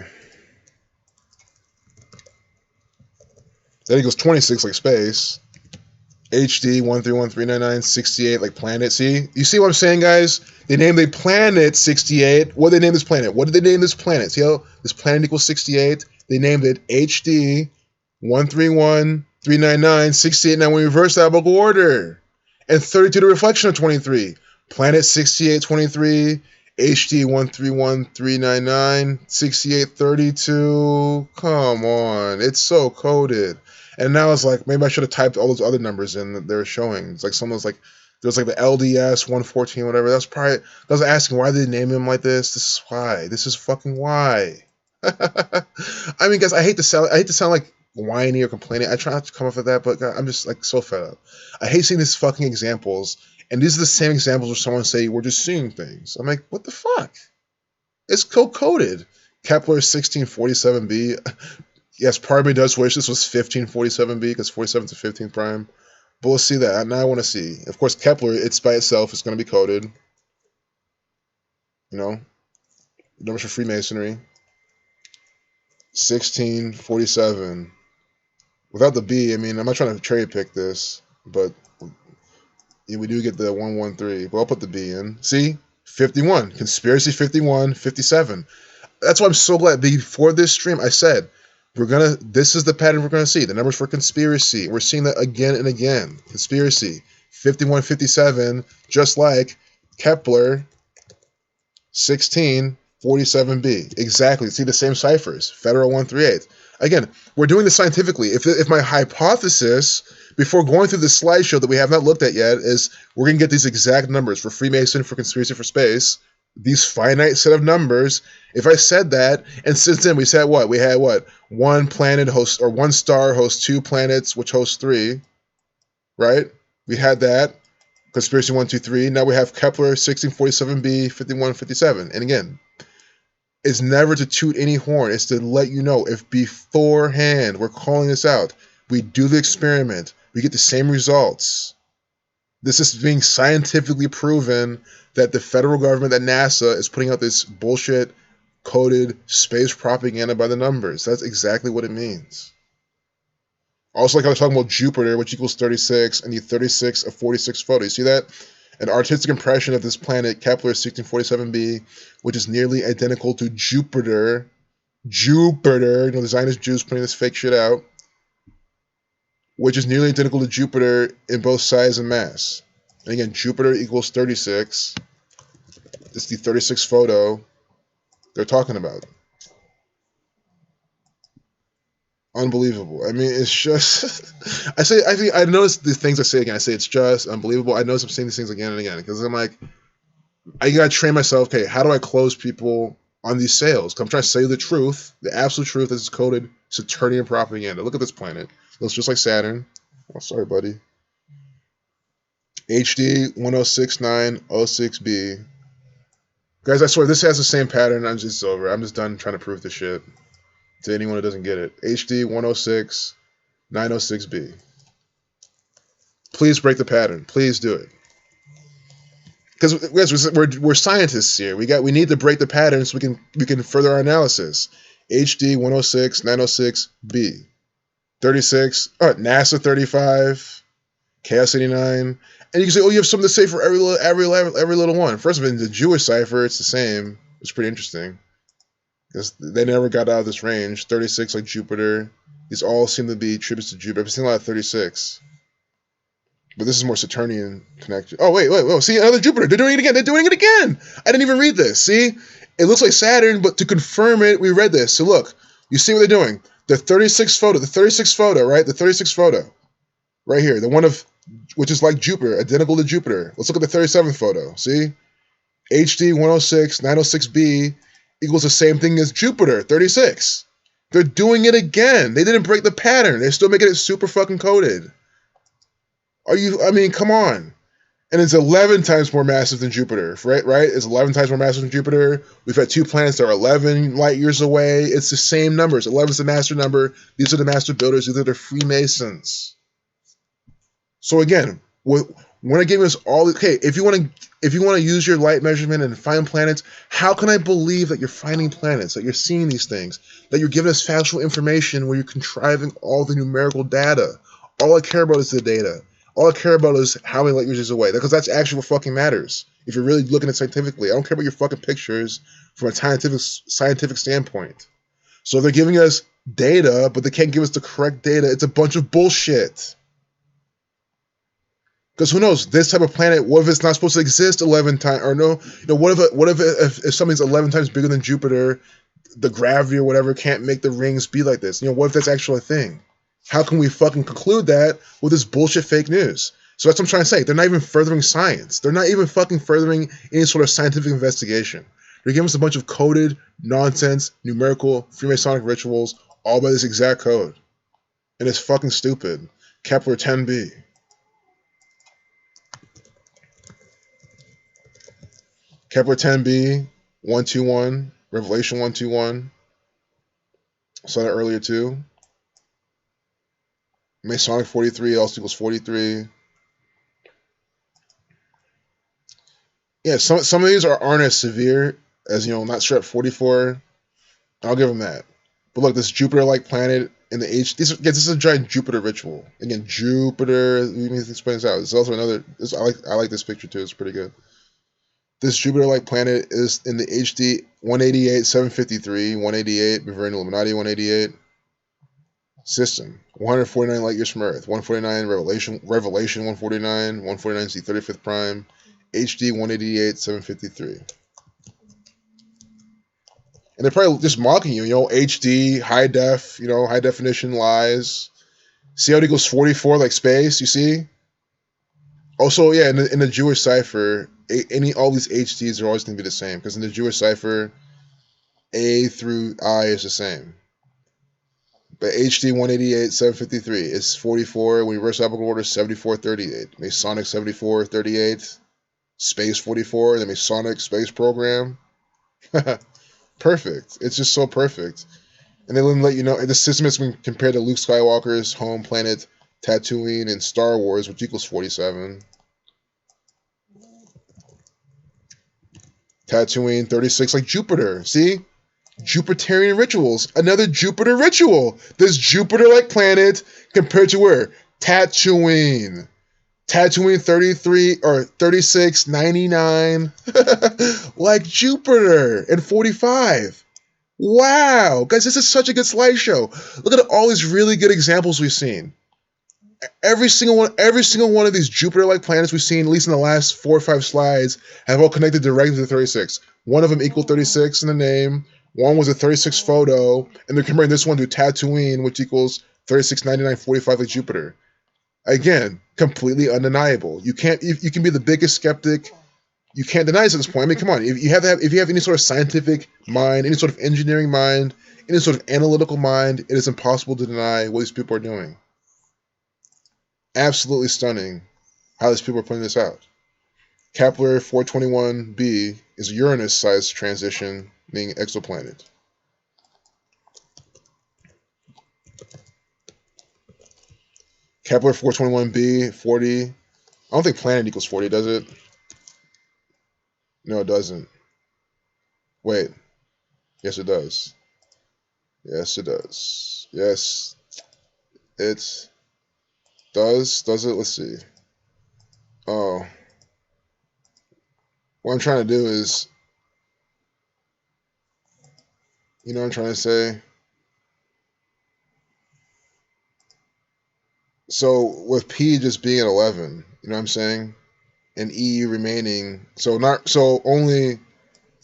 That equals 26 like space. HD 131399 68 like planet. See? You see what I'm saying, guys? They named the planet 68. What did they name this planet? What did they name this planet? See how this planet equals 68? They named it HD 131399 68. Now we reverse the alphabetical order. And 32 the reflection of 23. Planet 6823. HD 131399 6832. Come on. It's so coded. And now it's like, maybe I should have typed all those other numbers in that they were showing. It's like someone's like, there was like the LDS 114, whatever. That's probably, I was asking, why did they name him like this? This is why. This is fucking why. I mean, guys, I hate to sound like whiny or complaining. I try not to come up with that, but God, I'm just like so fed up. I hate seeing these fucking examples. And these are the same examples where someone say, we're just seeing things. I'm like, what the fuck? It's coded. Kepler 1647b. Yes, part of me does wish this was 1547b because 47 to 15 prime. But we'll see that. Now I want to see. Of course, Kepler, it's by itself. It's going to be coded. Numbers for Freemasonry. 1647. Without the B, I mean, I'm not trying to cherry pick this, but we do get the 113. But I'll put the B in. See? 51. Conspiracy 51, 57. That's why I'm so glad. Before this stream, I said, this is the pattern we're gonna see. The numbers for conspiracy. We're seeing that again and again. Conspiracy 5157, just like Kepler 1647b. Exactly. See the same ciphers. Federal 138. Again, we're doing this scientifically. If my hypothesis before going through this slideshow that we have not looked at yet is we're gonna get these exact numbers for Freemason, for conspiracy, for space. These finite set of numbers. If I said that, and since then we said what? We had what? One planet hosts, or one star hosts two planets, which hosts three, right? We had that. Conspiracy 123. Now we have Kepler 1647b 5157. And again, it's never to toot any horn. It's to let you know if beforehand we're calling this out, we do the experiment, we get the same results. This is being scientifically proven that the federal government, that NASA, is putting out this bullshit coded space propaganda by the numbers. That's exactly what it means. Also, like I was talking about Jupiter, which equals 36, and the 36 of 46 photo. You see that? An artistic impression of this planet, Kepler 1647b, which is nearly identical to Jupiter. Jupiter, the Zionist Jews putting this fake shit out, which is nearly identical to Jupiter in both size and mass. And again, Jupiter equals 36. It's the 36 photo they're talking about. Unbelievable. I mean, it's just I notice the things I say again. I say it's just unbelievable. I notice I'm saying these things again and again because I'm like, I gotta train myself. Okay, how do I close people on these sales? I'm trying to say the truth, the absolute truth. This is coded Saturnian propaganda. Look at this planet. Looks just like Saturn. Oh, sorry, buddy. HD 106906b. Guys, I swear this has the same pattern. It's over. I'm just done trying to prove this shit to anyone who doesn't get it. HD 106906b. Please break the pattern. Please do it. Because we're scientists here. We need to break the pattern so we can further our analysis. HD 106906b. 36. NASA 35. Chaos 89. And you can say, oh, you have something to say for every little one. First of all, in the Jewish cipher, it's the same. It's pretty interesting. Because they never got out of this range. 36 like Jupiter. These all seem to be tributes to Jupiter. I've seen a lot of 36. But this is more Saturnian connection. Oh, wait. See, another Jupiter. They're doing it again. I didn't even read this. See? It looks like Saturn, but to confirm it, we read this. So look, you see what they're doing. The 36 photo, right? The 36 photo. Right here, the one of which is like Jupiter, identical to Jupiter. Let's look at the 37th photo. See? HD 106 906b equals the same thing as Jupiter 36. They're doing it again. They didn't break the pattern. They're still making it super fucking coded. I mean, come on. And it's 11 times more massive than Jupiter, right? It's 11 times more massive than Jupiter. We've had two planets that are 11 light years away. It's the same numbers. 11 is the master number. These are the master builders. These are the Freemasons. So again, when I gave us all, okay, if you want to use your light measurement and find planets, how can I believe that you're finding planets, that you're seeing these things, that you're giving us factual information where you're contriving all the numerical data? All I care about is the data. All I care about is how many light years is away, because that's actually what fucking matters. If you're really looking at it scientifically, I don't care about your fucking pictures from a scientific standpoint. So they're giving us data, but they can't give us the correct data. It's a bunch of bullshit. Because who knows? This type of planet, what if it's not supposed to exist 11 times? Or no, what if something's 11 times bigger than Jupiter, the gravity or whatever can't make the rings be like this? What if that's actually a thing? How can we fucking conclude that with this bullshit fake news? So that's what I'm trying to say. They're not even furthering science. They're not even fucking furthering any sort of scientific investigation. They're giving us a bunch of coded nonsense, numerical, Freemasonic rituals, all by this exact code. And it's fucking stupid. Kepler 10b. Kepler 10b, 121, Revelation 121. I saw that earlier too. Masonic 43, also equals 43. Yeah, some of these aren't as severe as, not strep 44. I'll give them that. But look, this Jupiter-like planet in the this is a giant Jupiter ritual. Again, Jupiter. Let me explain this out. There's also another. I like this picture too. It's pretty good. This Jupiter-like planet is in the HD 188 753 188 Bavarian Illuminati 188 system. 149 light years from Earth. 149 Revelation 149 149 is the 35th prime. HD 188 753. And they're probably just mocking you, HD, high def, high definition lies. See how it equals 44 like space, you see? Also, yeah, in the Jewish cipher, all these HDs are always going to be the same, because in the Jewish cipher, A through I is the same. But HD 188 753 is 44, when reverse alphabetical order 7438. Masonic 7438, space 44, the Masonic space program. Perfect. It's just so perfect. And they let you know the system has been compared to Luke Skywalker's home planet Tatooine in Star Wars, which equals 47. Tatooine 36, like Jupiter. See? Jupiterian rituals. Another Jupiter ritual. This Jupiter-like planet compared to where? Tatooine. Tatooine 33 or 3699. Like Jupiter and 45. Wow. Guys, this is such a good slideshow. Look at all these really good examples we've seen. Every single one of these Jupiter-like planets we've seen, at least in the last 4 or 5 slides, have all connected directly to 36. One of them equaled 36 in the name. One was a 36 photo, and they're comparing this one to Tatooine, which equals 369945 like Jupiter. Again, completely undeniable. You can be the biggest skeptic. You can't deny this at this point. I mean, come on. If you have any sort of scientific mind, any sort of engineering mind, any sort of analytical mind, it is impossible to deny what these people are doing. Absolutely stunning how these people are putting this out. Kepler 421b is a Uranus-sized transitioning exoplanet. Kepler 421b, 40. I don't think planet equals 40, does it? No, it doesn't. Wait. Yes, it does. Yes, it does. Yes, it does. Does it? Let's see. Oh. What I'm trying to do is, what I'm trying to say? So with P just being at 11, you know what I'm saying? And E remaining, only,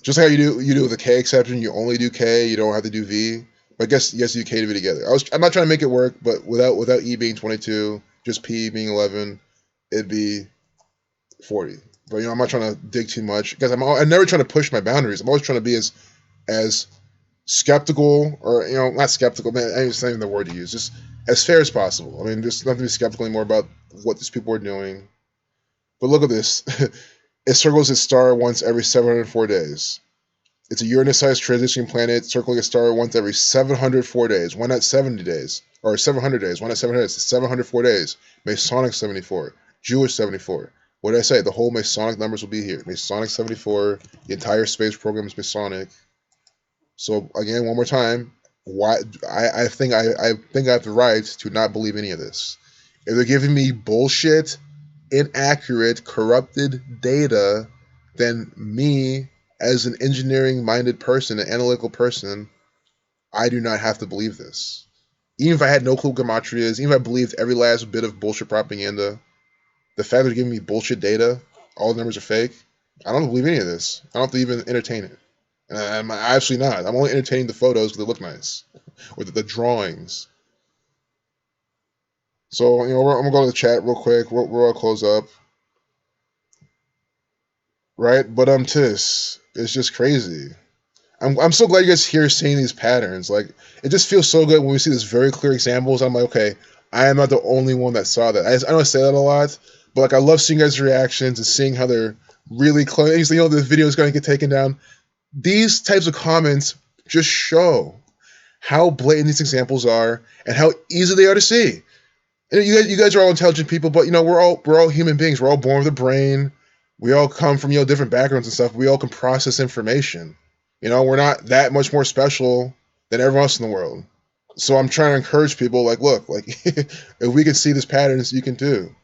just how you do with the K exception, you only do K, you don't have to do V. But I guess you do K to V together. I'm not trying to make it work, but without E being 22, just P being 11, it'd be 40. But I'm not trying to dig too much because I'm never trying to push my boundaries. I'm always trying to be as skeptical, or not skeptical, man, I ain't even the word to use, just as fair as possible. I mean, there's nothing to be skeptical anymore about what these people are doing. But look at this. It circles its star once every 704 days. It's a Uranus-sized transitioning planet circling a star once every 704 days. Why not 70 days? Or 700 days? Why not 700 days? 704 days. Masonic 74. Jewish 74. What did I say? The whole Masonic numbers will be here. Masonic 74. The entire space program is Masonic. So again, one more time, why I think I have the right to not believe any of this. If they're giving me bullshit, inaccurate, corrupted data, then me, as an engineering-minded person, an analytical person, I do not have to believe this. Even if I had no clue gematrias, even if I believed every last bit of bullshit propaganda, the fact that they're giving me bullshit data, all the numbers are fake, I don't believe any of this. I don't have to even entertain it. And I'm actually not. I'm only entertaining the photos because they look nice, or the drawings. So I'm gonna go to the chat real quick. We'll close up, right? But tis, it's just crazy. I'm so glad you guys here seeing these patterns. Like, it just feels so good when we see these very clear examples. I'm like, okay, I am not the only one that saw that. I know I say that a lot, but like I love seeing guys' reactions and seeing how they're really close. The video is going to get taken down. These types of comments just show how blatant these examples are and how easy they are to see. And you guys are all intelligent people, but we're all human beings. We're all born with a brain. We all come from different backgrounds and stuff. We all can process information. We're not that much more special than everyone else in the world. So I'm trying to encourage people, like, look, like if we can see these patterns, you can too.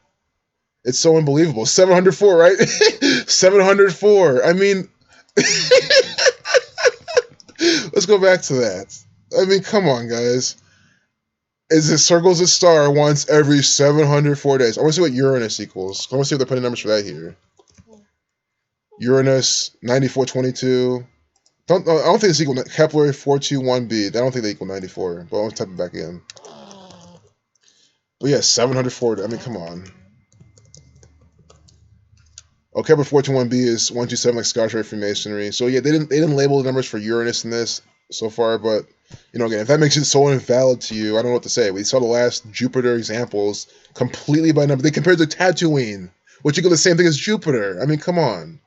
It's so unbelievable. 704, right? 704. I mean, let's go back to that. I mean, come on, guys. It circles a star once every 704 days. I want to see what Uranus equals. I want to see what they're putting numbers for that here. Uranus 9422. I don't think it's equal. Kepler 421b. I don't think they equal 94. But I'll type it back in. But yeah, 704. I mean, come on. Oh, Kepler 421b is 127 like Scottish Rite Freemasonry. So yeah, they didn't label the numbers for Uranus in this so far, but again, if that makes it so invalid to you, I don't know what to say. We saw the last Jupiter examples completely by number. They compared to Tatooine, which equal the same thing as Jupiter. I mean, come on.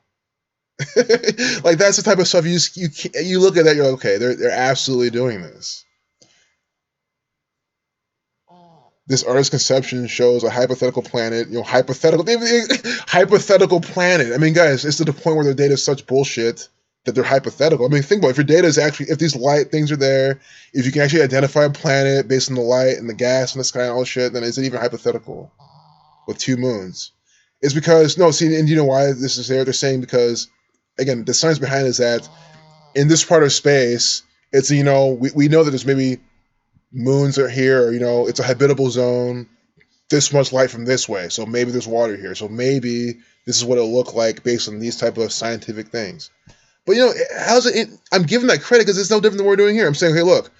Like, that's the type of stuff you look at that, you're like, okay, they're absolutely doing this. This artist's conception shows a hypothetical planet, hypothetical planet. I mean, guys, it's to the point where their data is such bullshit that they're hypothetical. I mean, think about it. If your data is if these light things are there, if you can actually identify a planet based on the light and the gas in the sky and all this shit, then is it even hypothetical with 2 moons? It's because, and you know why this is there? They're saying because, again, the science behind it is that in this part of space, it's, we know that there's maybe moons are here, or, it's a habitable zone, this much light from this way, so maybe there's water here, so maybe this is what it'll look like based on these type of scientific things. But how's it? I'm giving that credit because it's no different than what we're doing here. I'm saying, hey, look,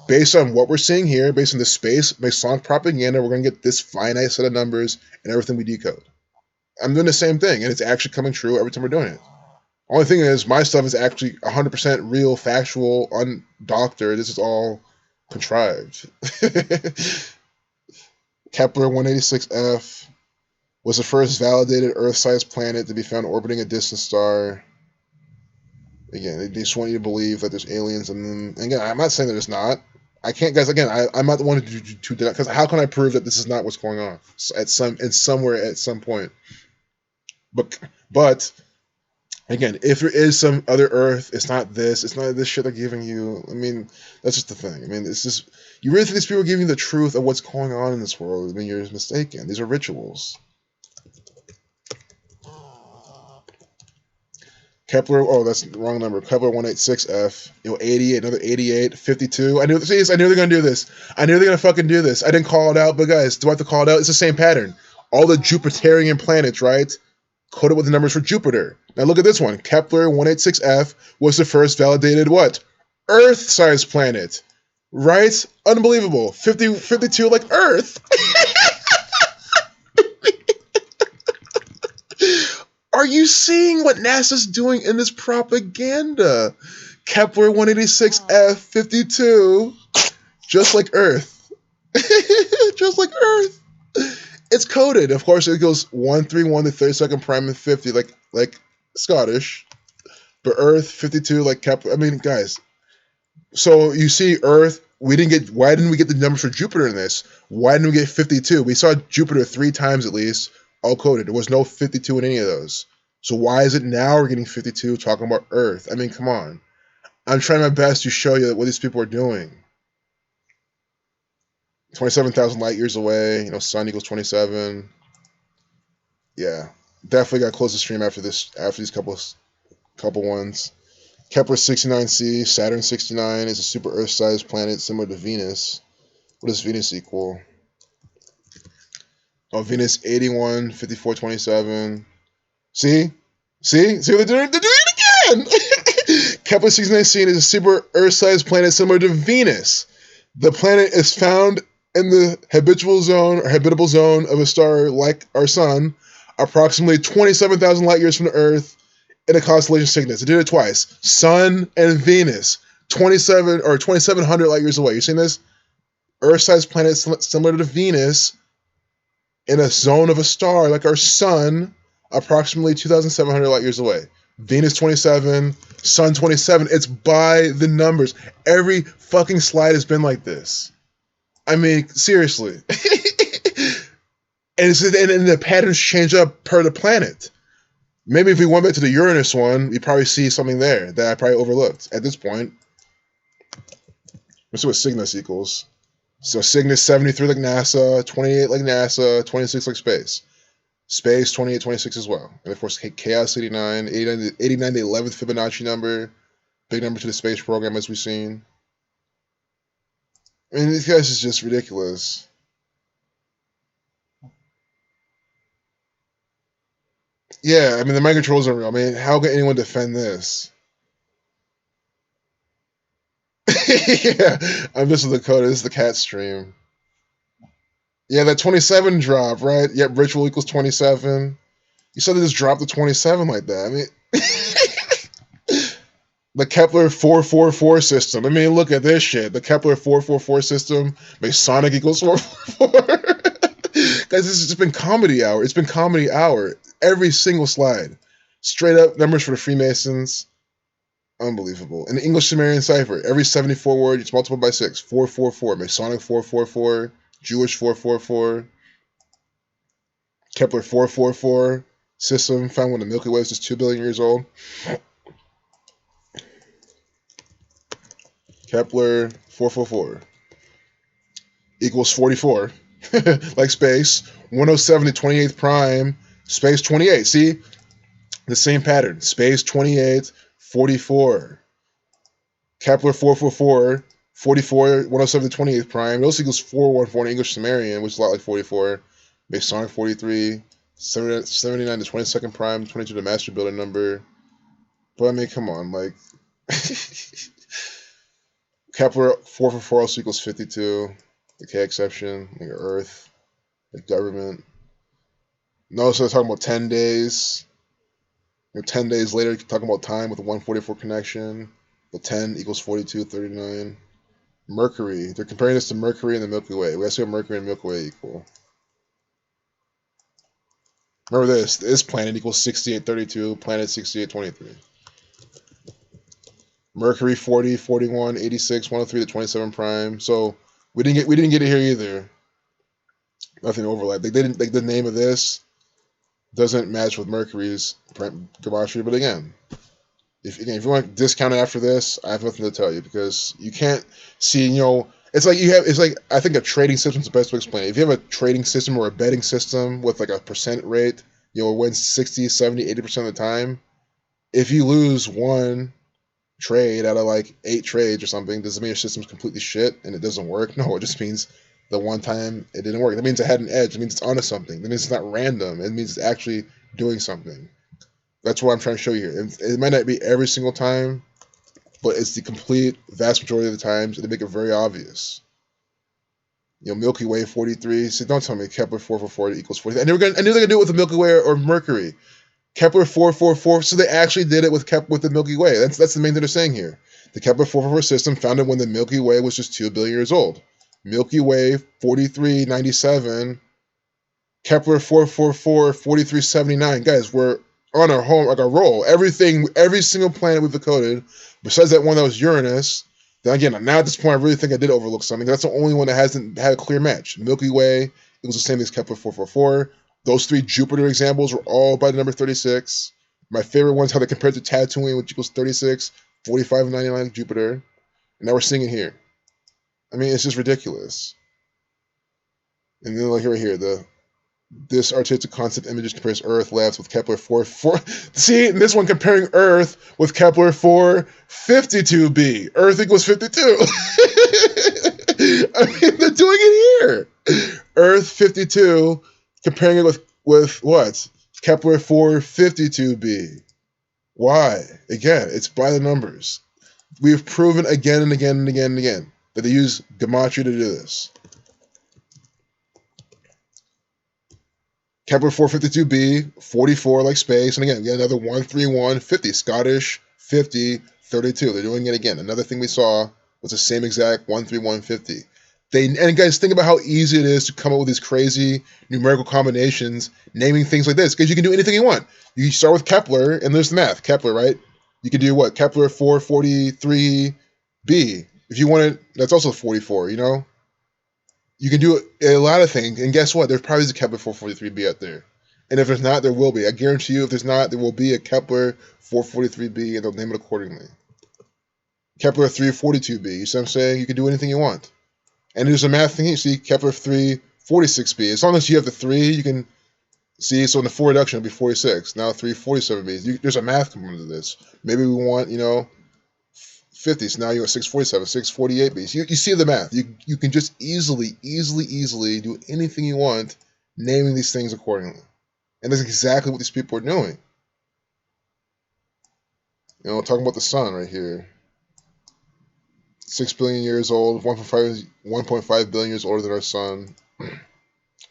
based on what we're seeing here, based on the space Masonic propaganda, we're going to get this finite set of numbers and everything we decode. I'm doing the same thing, and it's actually coming true every time we're doing it. Only thing is, my stuff is actually 100% real, factual, undoctored. This is all contrived. Kepler 186f was the first validated Earth-sized planet to be found orbiting a distant star. Again, they just want you to believe that there's aliens in them. And again, I'm not saying that there's not. I can't, guys. Again, I'm not the one to do that, because how can I prove that this is not what's going on somewhere at some point? But again, if there is some other Earth, it's not this shit they're giving you. I mean, that's just the thing. I mean, it's just, you really think these people are giving you the truth of what's going on in this world? I mean, you're mistaken. These are rituals. Kepler, that's the wrong number. Kepler 186f, 88, another 88, 52. I knew they're going to do this. I knew they're going to fucking do this. I didn't call it out, but guys, do I have to call it out? It's the same pattern. All the Jupiterian planets, right? Coded with the numbers for Jupiter. Now look at this one. Kepler 186f was the first validated what? Earth-sized planet. Right? Unbelievable. 52 like Earth. Are you seeing what NASA's doing in this propaganda? Kepler 186f52, just like Earth. Just like Earth. It's coded. Of course, it goes 131 to 32nd prime and 50, like Scottish. But Earth 52, like Kepler. I mean, guys. So you see, Earth. Why didn't we get the numbers for Jupiter in this? Why didn't we get 52? We saw Jupiter 3 times at least, all coded. There was no 52 in any of those. So why is it now we're getting 52 talking about Earth? I mean, come on. I'm trying my best to show you what these people are doing. 27,000 light years away. Sun equals 27. Yeah, definitely got to close the stream after these couple ones. Kepler 69c, Saturn 69 is a super Earth-sized planet similar to Venus. What does Venus equal? Oh, Venus 81, 54, 27. See what they're doing? They're doing it again! Kepler 69c is a super Earth-sized planet similar to Venus. The planet is found in the habitable zone of a star like our sun, approximately 27,000 light years from the Earth, in a constellation Cygnus. It did it twice. Sun and Venus, 2,700 light years away. You seen this? Earth-sized planet similar to Venus, in a zone of a star like our sun, approximately 2,700 light years away. Venus 27, Sun 27. It's by the numbers. Every fucking slide has been like this. I mean, seriously. And the patterns change up per the planet. Maybe if we went back to the Uranus one, we'd probably see something there that I probably overlooked at this point. Let's see what Cygnus equals. So Cygnus 73 like NASA, 28 like NASA, 26 like space. Space 28, 26 as well. And of course, Chaos 89, 89 the 11th Fibonacci number. Big number to the space program as we've seen. I mean, these guys is just ridiculous. Yeah, I mean, the mind controls are real. I mean, how can anyone defend this? Yeah, I'm just with the code. This is the cat stream. Yeah, that 27 drop, right? Yep, ritual equals 27. You said they just dropped the 27 like that. I mean, the Kepler 444 system. I mean, look at this shit. The Kepler 444 system, Masonic equals 444. Guys, this has just been comedy hour. It's been comedy hour. Every single slide. Straight up numbers for the Freemasons. Unbelievable. In the English Sumerian cipher, every 74 word, it's multiplied by 6. 444. Masonic 444. Jewish 444. Kepler 444 system found when the Milky Way was just 2 billion years old. Kepler 444 equals 44. Like space. 107 to 28th prime. Space 28. See? The same pattern. Space 28, 44. Kepler 444, 44, 107 to 28th prime. It also equals 414 in English Sumerian, which is a lot like 44. Masonic 43, 79 to 22nd prime, 22 to master building number. But I mean, come on, like. Kepler 444 also equals 52. The K exception, like Earth, the government. Notice they're talking about 10 days. 10 days later, talking about time with a 144 connection. The 10 equals 42, 39. Mercury. They're comparing this to Mercury and the Milky Way. We gotta see what Mercury and Milky Way equal. Remember this. This planet equals 6832. Planet 6823. Mercury 40, 41, 86, 103 to 27 prime. So we didn't get it here either. Nothing overlap. The name of this doesn't match with Mercury's gematria, but again, if you want to discount it after this, I have nothing to tell you because you can't see. It's like I think a trading system is the best way to explain it. If you have a trading system or a betting system with like a percent rate, wins 60, 70, 80% of the time. If you lose one trade out of like 8 trades or something, does it mean your system's completely shit and it doesn't work? No, it just means the one time it didn't work. That means it had an edge. It means it's onto something. That means it's not random. It means it's actually doing something. That's what I'm trying to show you here. It might not be every single time, but it's the complete vast majority of the times, and they make it very obvious. Milky Way 43. So don't tell me Kepler 444 equals 43. I knew they were gonna do it with the Milky Way or Mercury. Kepler 444. So they actually did it with the Milky Way. That's the main thing they're saying here. The Kepler 444 system founded when the Milky Way was just 2 billion years old. Milky Way 4397. Kepler 444 4379. Guys, we're on our home like a roll. Every single planet we've decoded, besides that one that was Uranus. Then again, now at this point, I really think I did overlook something. That's the only one that hasn't had a clear match. Milky Way, it was the same as Kepler 444. Those 3 Jupiter examples were all by the number 36. My favorite ones, how they compared to Tatooine, which equals 36, 45, and 99 Jupiter. And now we're seeing it here. I mean, it's just ridiculous. And then like right here, this artistic concept images compares Earth labs with Kepler 4. See, this one comparing Earth with Kepler 452b. Earth equals 52. I mean, they're doing it here. Earth 52, comparing it with what? Kepler 452b. Why? Again, it's by the numbers. We've proven again and again and again and again that they use gematria to do this. Kepler 452b, 44 like space, and again, we got another 131, 50, Scottish, 50, 32. They're doing it again. Another thing we saw was the same exact 131, 50. And guys, think about how easy it is to come up with these crazy numerical combinations, naming things like this, because you can do anything you want. You start with Kepler, and there's the math. Kepler, right? You can do what? Kepler 443b. If you want it, that's also 44, you know? You can do a lot of things, and guess what? There's probably a Kepler 443b out there. And if there's not, there will be. I guarantee you, if there's not, there will be a Kepler 443b, and they'll name it accordingly. Kepler 342b, you see what I'm saying? You can do anything you want. And there's a math thing here. See, Kepler 346b. As long as you have the 3, you can see, so in the 4 reduction, it'll be 46. Now 347b. There's a math component to this. Maybe we want, 50. So now you got 647, 648b. You see the math. You can just easily do anything you want, naming these things accordingly. And that's exactly what these people are doing. Talking about the sun right here. 6 billion years old, 1.5 billion years older than our sun,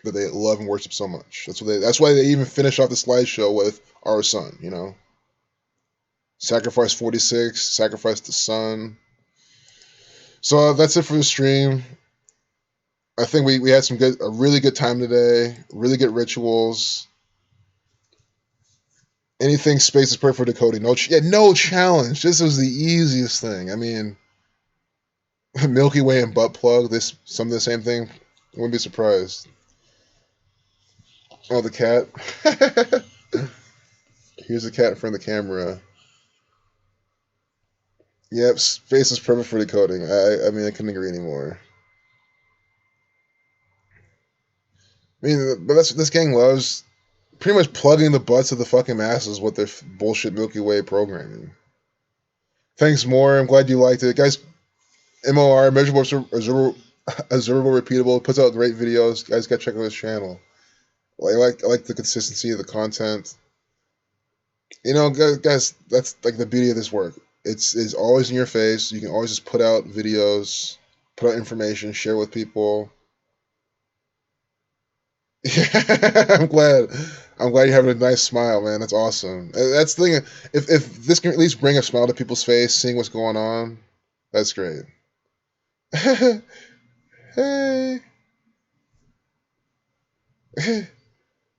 that they love and worship so much. That's why they even finish off the slideshow with our sun, Sacrifice 46, sacrifice the sun. So that's it for the stream. I think we had a really good time today, really good rituals. Anything space is perfect for decoding. No challenge. This was the easiest thing. I mean, Milky Way and butt plug, some of the same thing. Wouldn't be surprised. Oh, the cat. Here's the cat in front of the camera. Yep, space is perfect for decoding. I mean, I couldn't agree anymore. I mean, but this gang loves pretty much plugging the butts of the fucking masses with their bullshit Milky Way programming. Thanks, more. I'm glad you liked it, guys. MOR, measurable, observable, repeatable, puts out great videos. You guys gotta check out his channel. I like the consistency of the content. Guys, that's like the beauty of this work. It's always in your face. You can always just put out videos, put out information, share with people. I'm glad you're having a nice smile, man. That's awesome. That's the thing. If this can at least bring a smile to people's face, seeing what's going on, that's great. Hey.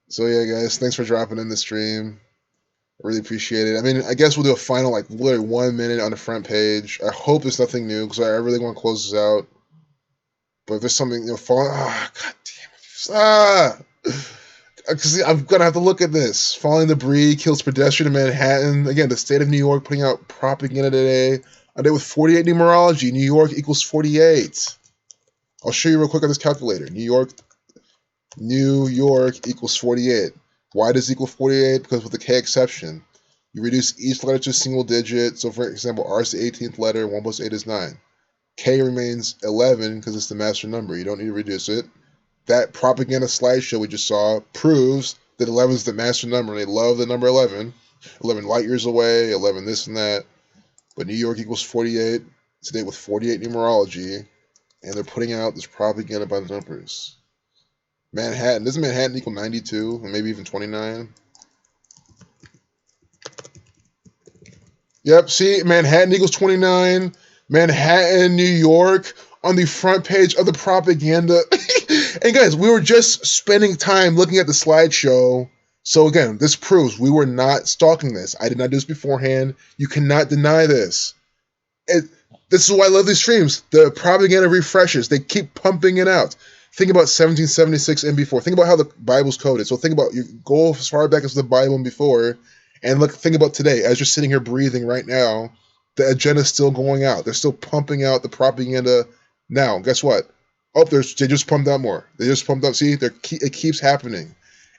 So yeah, guys, thanks for dropping in the stream. I really appreciate it. I mean, I guess we'll do a final, literally 1 minute on the front page. I hope there's nothing new, because I really want to close this out. But if there's something, falling... God damn it. Because I'm going to have to look at this. Falling debris kills pedestrian in Manhattan. Again, the state of New York putting out propaganda today. A day with 48 numerology. New York equals 48. I'll show you real quick on this calculator. New York equals 48. Why does it equal 48? Because with the K exception, you reduce each letter to a single digit. So, for example, R is the 18th letter, 1 plus 8 is 9. K remains 11 because it's the master number. You don't need to reduce it. That propaganda slideshow we just saw proves that 11 is the master number, and they love the number 11. 11 light years away, 11 this and that. But New York equals 48. It's a date with 48 numerology, and they're putting out this propaganda by the numbers. Manhattan, doesn't Manhattan equal 92, or maybe even 29? Yep, see, Manhattan equals 29, Manhattan, New York, on the front page of the propaganda. And guys, we were just spending time looking at the slideshow. So again, this proves we were not stalking this. I did not do this beforehand. You cannot deny this. This is why I love these streams. The propaganda refreshes. They keep pumping it out. Think about 1776 and before. Think about how the Bible's coded. So think about, you go as far back as the Bible and before, and think about today. As you're sitting here breathing right now, the agenda's still going out. They're still pumping out the propaganda now. Guess what? Oh, they just pumped out more. They just pumped out. See, it keeps happening.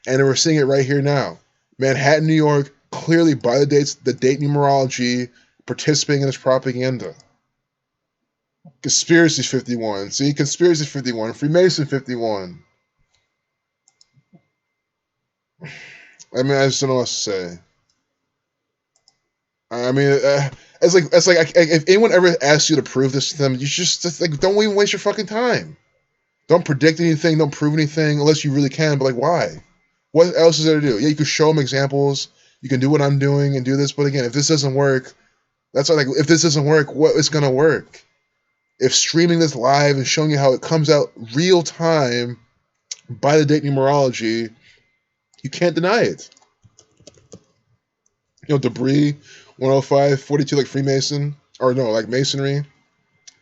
And we're seeing it right here now. Manhattan, New York, clearly by the dates, the date numerology, participating in this propaganda. Conspiracy 51. See, Conspiracy 51. Freemason 51. I mean, I just don't know what to say. I mean, it's like if anyone ever asks you to prove this to them, you just like, don't even waste your fucking time. Don't predict anything. Don't prove anything unless you really can. But like, why? What else is there to do? Yeah, you can show them examples. You can do what I'm doing and do this. But again, if this doesn't work, that's like, if this doesn't work, what is gonna work? If streaming this live and showing you how it comes out real time by the date numerology, you can't deny it. You know, debris, 105, 42 like Freemason, or no, like Masonry.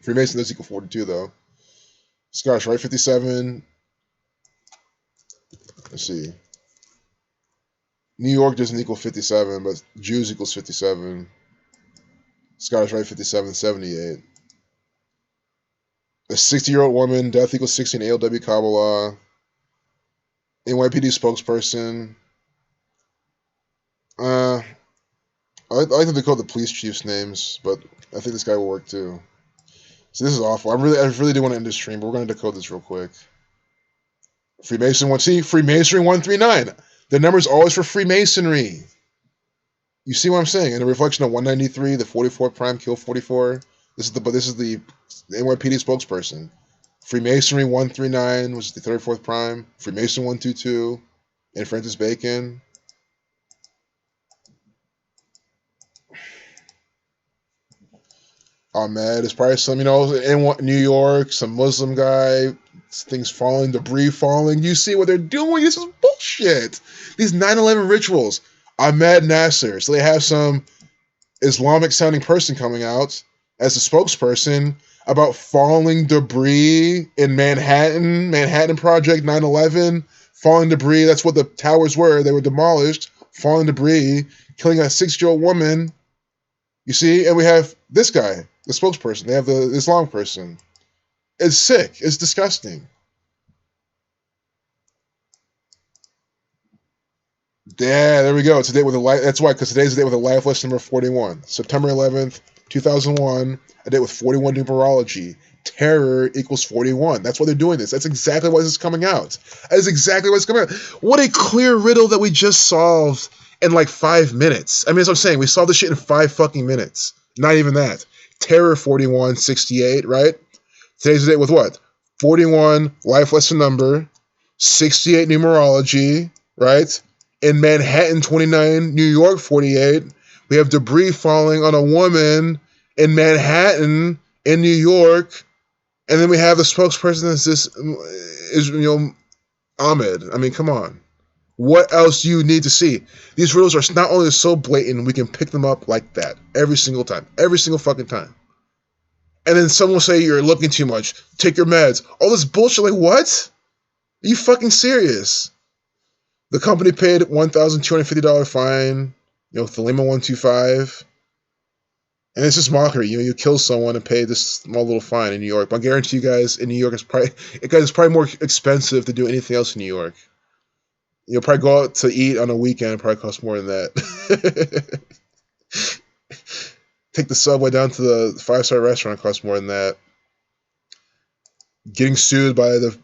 Freemason does equal 42 though. Scottish Rite 57. Let's see. New York doesn't equal 57, but Jews equals 57. Scottish Rite 57, 78. A 60-year-old woman, death equals 16 ALW Kabbalah. NYPD spokesperson. I like that they call the police chiefs names, but I think this guy will work too. So this is awful. I really do want to end this stream, but we're going to decode this real quick. Freemason 1C, Freemasonry 139. The number's always for Freemasonry. You see what I'm saying? And the reflection of 193, the 44th prime, kill 44. This is the NYPD spokesperson. Freemasonry 139, which is the 34th prime. Freemason 122, and Francis Bacon. Oh man, it's probably some, in New York, some Muslim guy, things falling, debris falling. You see what they're doing? This is bullshit. These 9/11 rituals. Ahmed Nasser. So they have some Islamic sounding person coming out as a spokesperson about falling debris in Manhattan Project 9/11, falling debris. That's what the towers were. They were demolished, falling debris, killing a 6-year-old woman. You see, and we have this guy, the spokesperson. They have the Islam person. It's sick. It's disgusting. Yeah, there we go. Today with a life. That's why, because today's the day with a life lesson number 41, September 11th, 2001. A day with 41 numerology. Terror equals 41. That's why they're doing this. That's exactly why this is coming out. That is exactly what's coming out. What a clear riddle that we just solved in like 5 minutes. I mean, that's what I'm saying. We solved this shit in 5 fucking minutes. Not even that. Terror 41, 68, right? Today's the day with what? 41, life lesson number, 68 numerology, right? In Manhattan 29, New York 48. We have debris falling on a woman in Manhattan, in New York. And then we have the spokesperson that's this, Ahmed. I mean, come on. What else do you need to see? These riddles are not only so blatant, we can pick them up like that every single time. Every single fucking time. And then someone will say you're looking too much. Take your meds. All this bullshit. Like, what? Are you fucking serious? The company paid $1,250 fine. Thelema 125. And it's just mockery. You kill someone and pay this small little fine in New York. But I guarantee you guys, in New York, it's probably more expensive to do anything else in New York. You'll probably go out to eat on a weekend. It probably costs more than that. Take the subway down to the 5-star restaurant. Costs more than that. Getting sued by the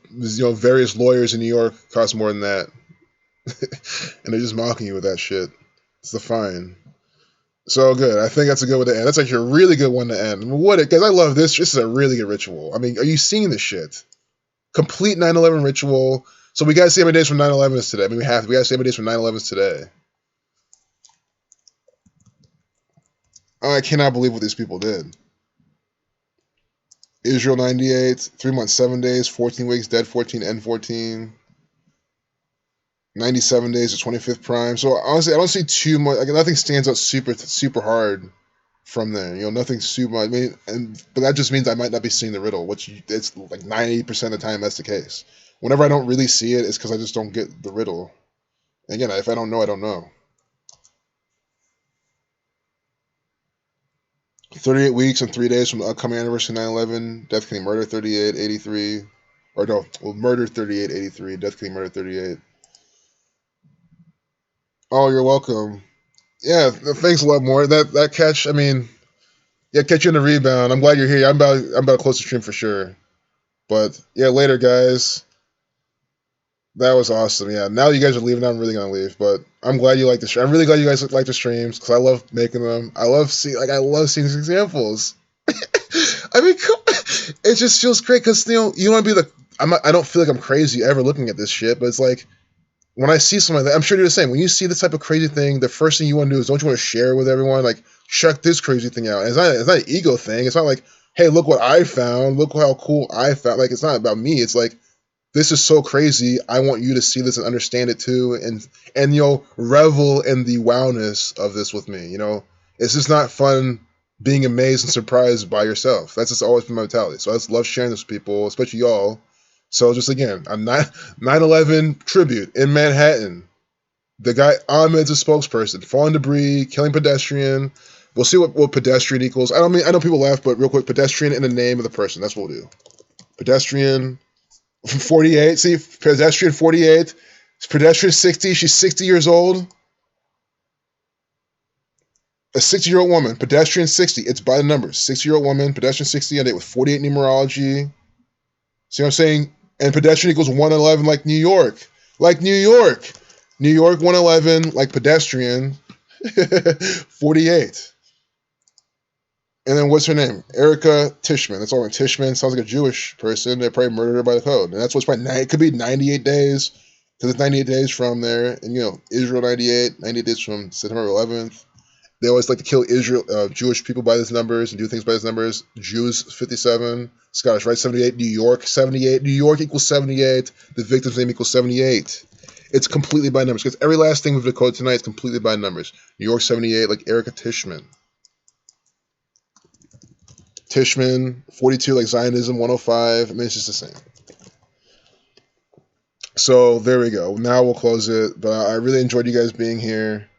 various lawyers in New York costs more than that. And they're just mocking you with that shit. It's the fine. So good. I think that's a good one to end. That's actually a really good one to end. Because I love this. This is a really good ritual. I mean, are you seeing this shit? Complete 9/11 ritual. So we gotta see how many days from 9/11 is today. I mean, we gotta see how many days from 9/11 is today. I cannot believe what these people did. Israel 98, 3 months, 7 days, 14 weeks, dead 14, end 14. 97 days to 25th prime. So honestly, I don't see too much. Like nothing stands out super hard from there. Nothing super. I mean, but that just means I might not be seeing the riddle, which it's like 90% of the time that's the case. Whenever I don't really see it, it's because I just don't get the riddle. And again, if I don't know, I don't know. 38 weeks and 3 days from the upcoming anniversary of 9/11. Death Kennedy murder 38, 83. Or no, well, murder 38, 83. Death Kennedy murder 38. Oh, you're welcome. Yeah, thanks a lot more. That catch, I mean, yeah, catch you in the rebound. I'm glad you're here. I'm about to close the stream for sure. But yeah, later guys. That was awesome. Yeah, now you guys are leaving. I'm really gonna leave, but I'm glad you like the stream. I'm really glad you guys like the streams because I love making them. I love seeing these examples. I mean, it just feels great because you want to be the. I don't feel like I'm crazy ever looking at this shit, but it's like when I see something like that, I'm sure you're the same. When you see this type of crazy thing, the first thing you want to do is don't you want to share with everyone? Like, check this crazy thing out. And it's not an ego thing. It's not like, hey, look what I found. Look how cool I found. Like, it's not about me. It's like, this is so crazy. I want you to see this and understand it too, and revel in the wowness of this with me. It's just not fun being amazed and surprised by yourself. That's just always been my mentality. So I just love sharing this with people, especially y'all. So just again, I'm 9/11 tribute in Manhattan. The guy Ahmed's a spokesperson. Falling debris, killing pedestrian. We'll see what pedestrian equals. I know people laugh, but real quick, pedestrian in the name of the person. That's what we'll do. Pedestrian 48. See, pedestrian 48. Pedestrian 60. She's 60 years old. A 60-year-old woman. Pedestrian 60. It's by the numbers. 60-year-old woman. Pedestrian 60 on date with 48 numerology. See what I'm saying? And pedestrian equals 111 like New York. Like New York. New York 111 like pedestrian 48. And then what's her name? Erica Tishman. That's all right. Tishman sounds like a Jewish person. They probably murdered her by the code. And that's what's probably, it could be 98 days, because it's 98 days from there. And, Israel 98, 98 days from September 11th. They always like to kill Jewish people by these numbers and do things by these numbers. Jews 57, Scottish Rite 78, New York 78. New York equals 78. The victim's name equals 78. It's completely by numbers, because every last thing with the code tonight is completely by numbers. New York 78, like Erica Tishman. Tishman, 42, like Zionism, 105. I mean, it's just the same. So there we go. Now we'll close it. But I really enjoyed you guys being here.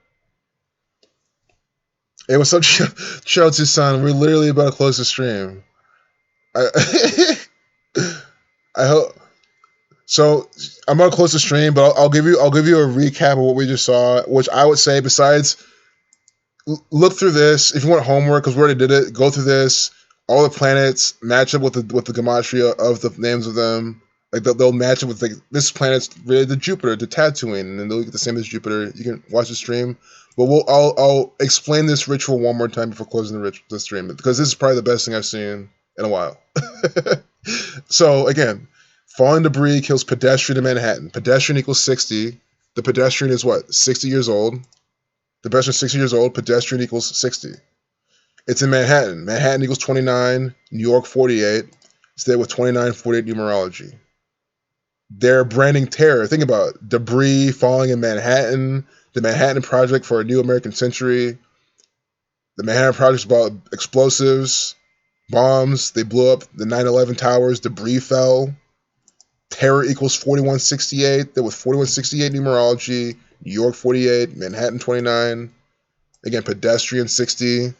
Hey, what's up, Chelsea-san? We're literally about to close the stream. I hope. So I'm gonna close the stream, but I'll give you a recap of what we just saw, which I would say besides look through this if you want homework, because we already did it. Go through this. All the planets match up with the gematria of the names of them. Like they'll match up with this planet's really the Jupiter, the Tatooine, and then they'll get the same as Jupiter. You can watch the stream, but I'll explain this ritual one more time before closing the stream, because this is probably the best thing I've seen in a while. So again, falling debris kills pedestrian in Manhattan. Pedestrian equals 60. The pedestrian is what? 60 years old. The pedestrian is 60 years old. Pedestrian equals 60. It's in Manhattan. Manhattan equals 29. New York 48. Stay with 29, 48 numerology. They're branding terror. Think about it. Debris falling in Manhattan. The Manhattan Project for a New American Century. The Manhattan Project is about explosives, bombs. They blew up the 9/11 towers. Debris fell. Terror equals 4168. There was 4168 numerology. New York 48. Manhattan 29. Again, pedestrian 60.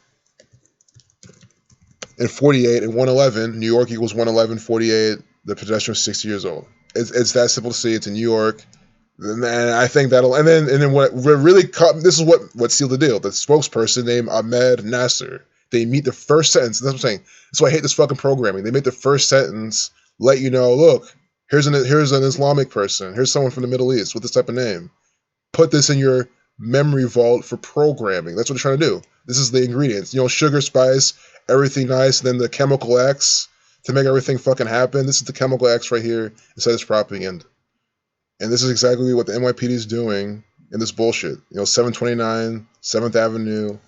And 48 and 111. New York equals 111, 48. The pedestrian is 60 years old. It's that simple to see. It's in New York. And I think that'll, and then what really caught, this is what sealed the deal. The spokesperson named Ahmed Nasser, they meet the first sentence. That's what I'm saying. That's why I hate this fucking programming. They make the first sentence let you know, look, here's an Islamic person. Here's someone from the Middle East with this type of name. Put this in your memory vault for programming. That's what they're trying to do. This is the ingredients. Sugar, spice, everything nice, and then the chemical X to make everything fucking happen. This is the chemical X right here inside this propaganda. And this is exactly what the NYPD is doing in this bullshit. 729, 7th Avenue.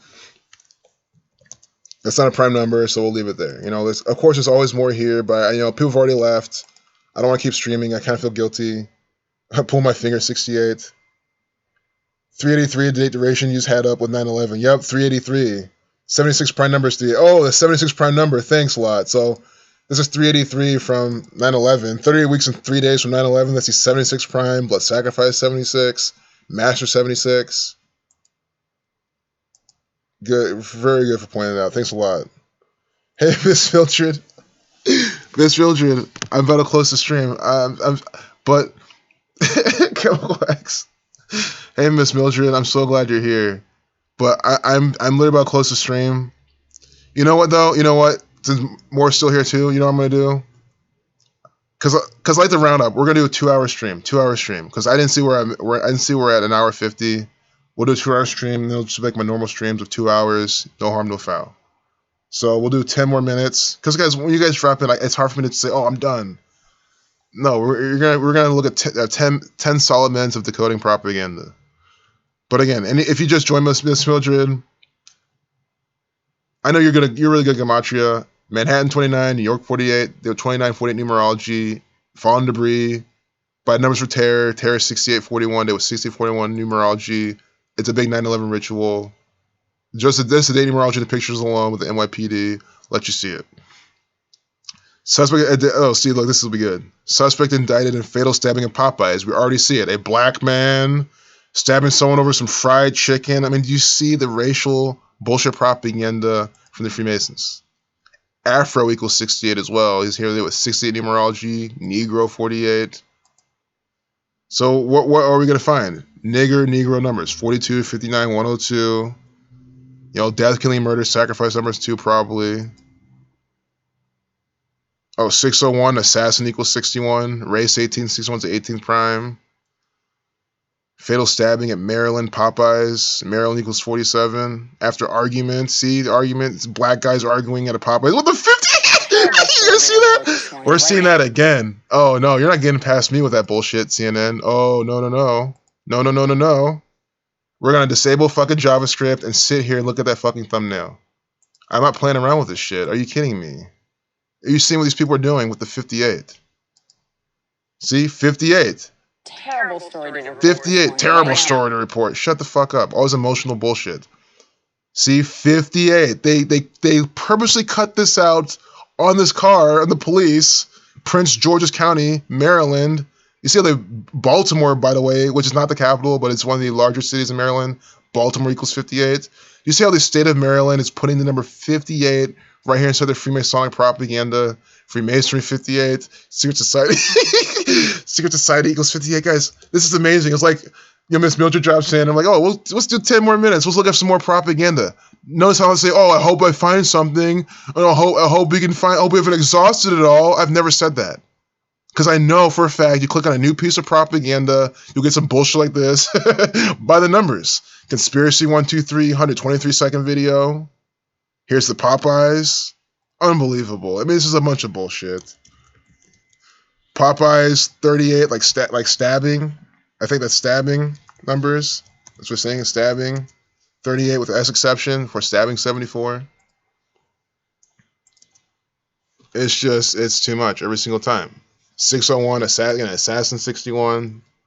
That's not a prime number, so we'll leave it there. Of course, there's always more here, but people have already left. I don't want to keep streaming. I kind of feel guilty. I pull my finger. 68. 383 date duration. You just had up with 9/11. Yep, 383. 76 prime numbers. Oh, the 76 prime number. Thanks a lot. So this is 383 from 9/11. 38 weeks and 3 days from 9/11. That's the 76 prime. Blood sacrifice 76. Master 76. Good, very good for pointing it out. Thanks a lot. Hey, Miss Mildred. Miss Mildred, I'm about to close the stream. But Chemical X. Hey, Miss Mildred, I'm so glad you're here. But I'm literally about to close the stream. You know what though? You know what? Since Moore's still here too, you know what I'm gonna do? Cause I like to round up. We're gonna do a 2-hour stream. 2-hour stream. Cause I didn't see I didn't see we're at an hour 50. We'll do a 2-hour stream. And it'll just make my normal streams of 2 hours. No harm, no foul. So we'll do 10 more minutes. Cause guys, when you guys drop in, it's hard for me to say, oh, I'm done. No, we're gonna look at 10 solid minutes of decoding propaganda. But again, and if you just joined Miss Mildred, I know you're really good at Gematria. Manhattan 29, New York 48, they have 29, 48 numerology, fallen debris, by numbers for terror, terror 6841, they have 6841 numerology. It's a big 9/11 ritual. Just this, the date numerology, the pictures alone with the NYPD, let you see it. Suspect, see, look, this will be good. Suspect indicted in fatal stabbing at Popeyes. We already see it. A black man stabbing someone over some fried chicken. I mean, do you see the racial bullshit propaganda from the Freemasons? Afro equals 68 as well. He's here with 68 numerology, Negro 48. So what are we going to find? Negro numbers, 42, 59, 102. Death, killing, murder, sacrifice numbers 2 probably. Oh, 601, assassin equals 61. Race 18, 61 to 18th prime. Fatal stabbing at Maryland, Popeyes. Maryland equals 47. After argument, see the argument? It's black guys arguing at a Popeyes. What the 50? You guys see that? We're seeing that again. Oh, no, you're not getting past me with that bullshit, CNN. Oh, no. No. We're going to disable fucking JavaScript and sit here and look at that fucking thumbnail. I'm not playing around with this shit. Are you kidding me? Are you seeing what these people are doing with the 58? See? 58. Terrible story to report. 58. Terrible story to report. Shut the fuck up. All this emotional bullshit. See? 58. They purposely cut this out on this car, on the police. Prince George's County, Maryland. You see how they... Baltimore, by the way, which is not the capital, but it's one of the larger cities in Maryland. Baltimore equals 58. You see how the state of Maryland is putting the number 58 right here inside the Freemasonic propaganda. Freemasonry 58, Secret Society. Secret Society equals 58. Guys, this is amazing. It's like, Miss Mildred drops in. I'm like, oh, let's do 10 more minutes. Let's look at some more propaganda. Notice how I say, oh, I hope I find something. I hope we haven't exhausted it all. I've never said that. Because I know for a fact, you click on a new piece of propaganda, you'll get some bullshit like this by the numbers. Conspiracy 123, 123-second video. Here's the Popeyes. Unbelievable. I mean, this is a bunch of bullshit. Popeyes 38, like stabbing. I think that's stabbing numbers. That's what we're saying, stabbing. 38 with the S exception for stabbing 74. It's too much every single time. 601, assassin 61.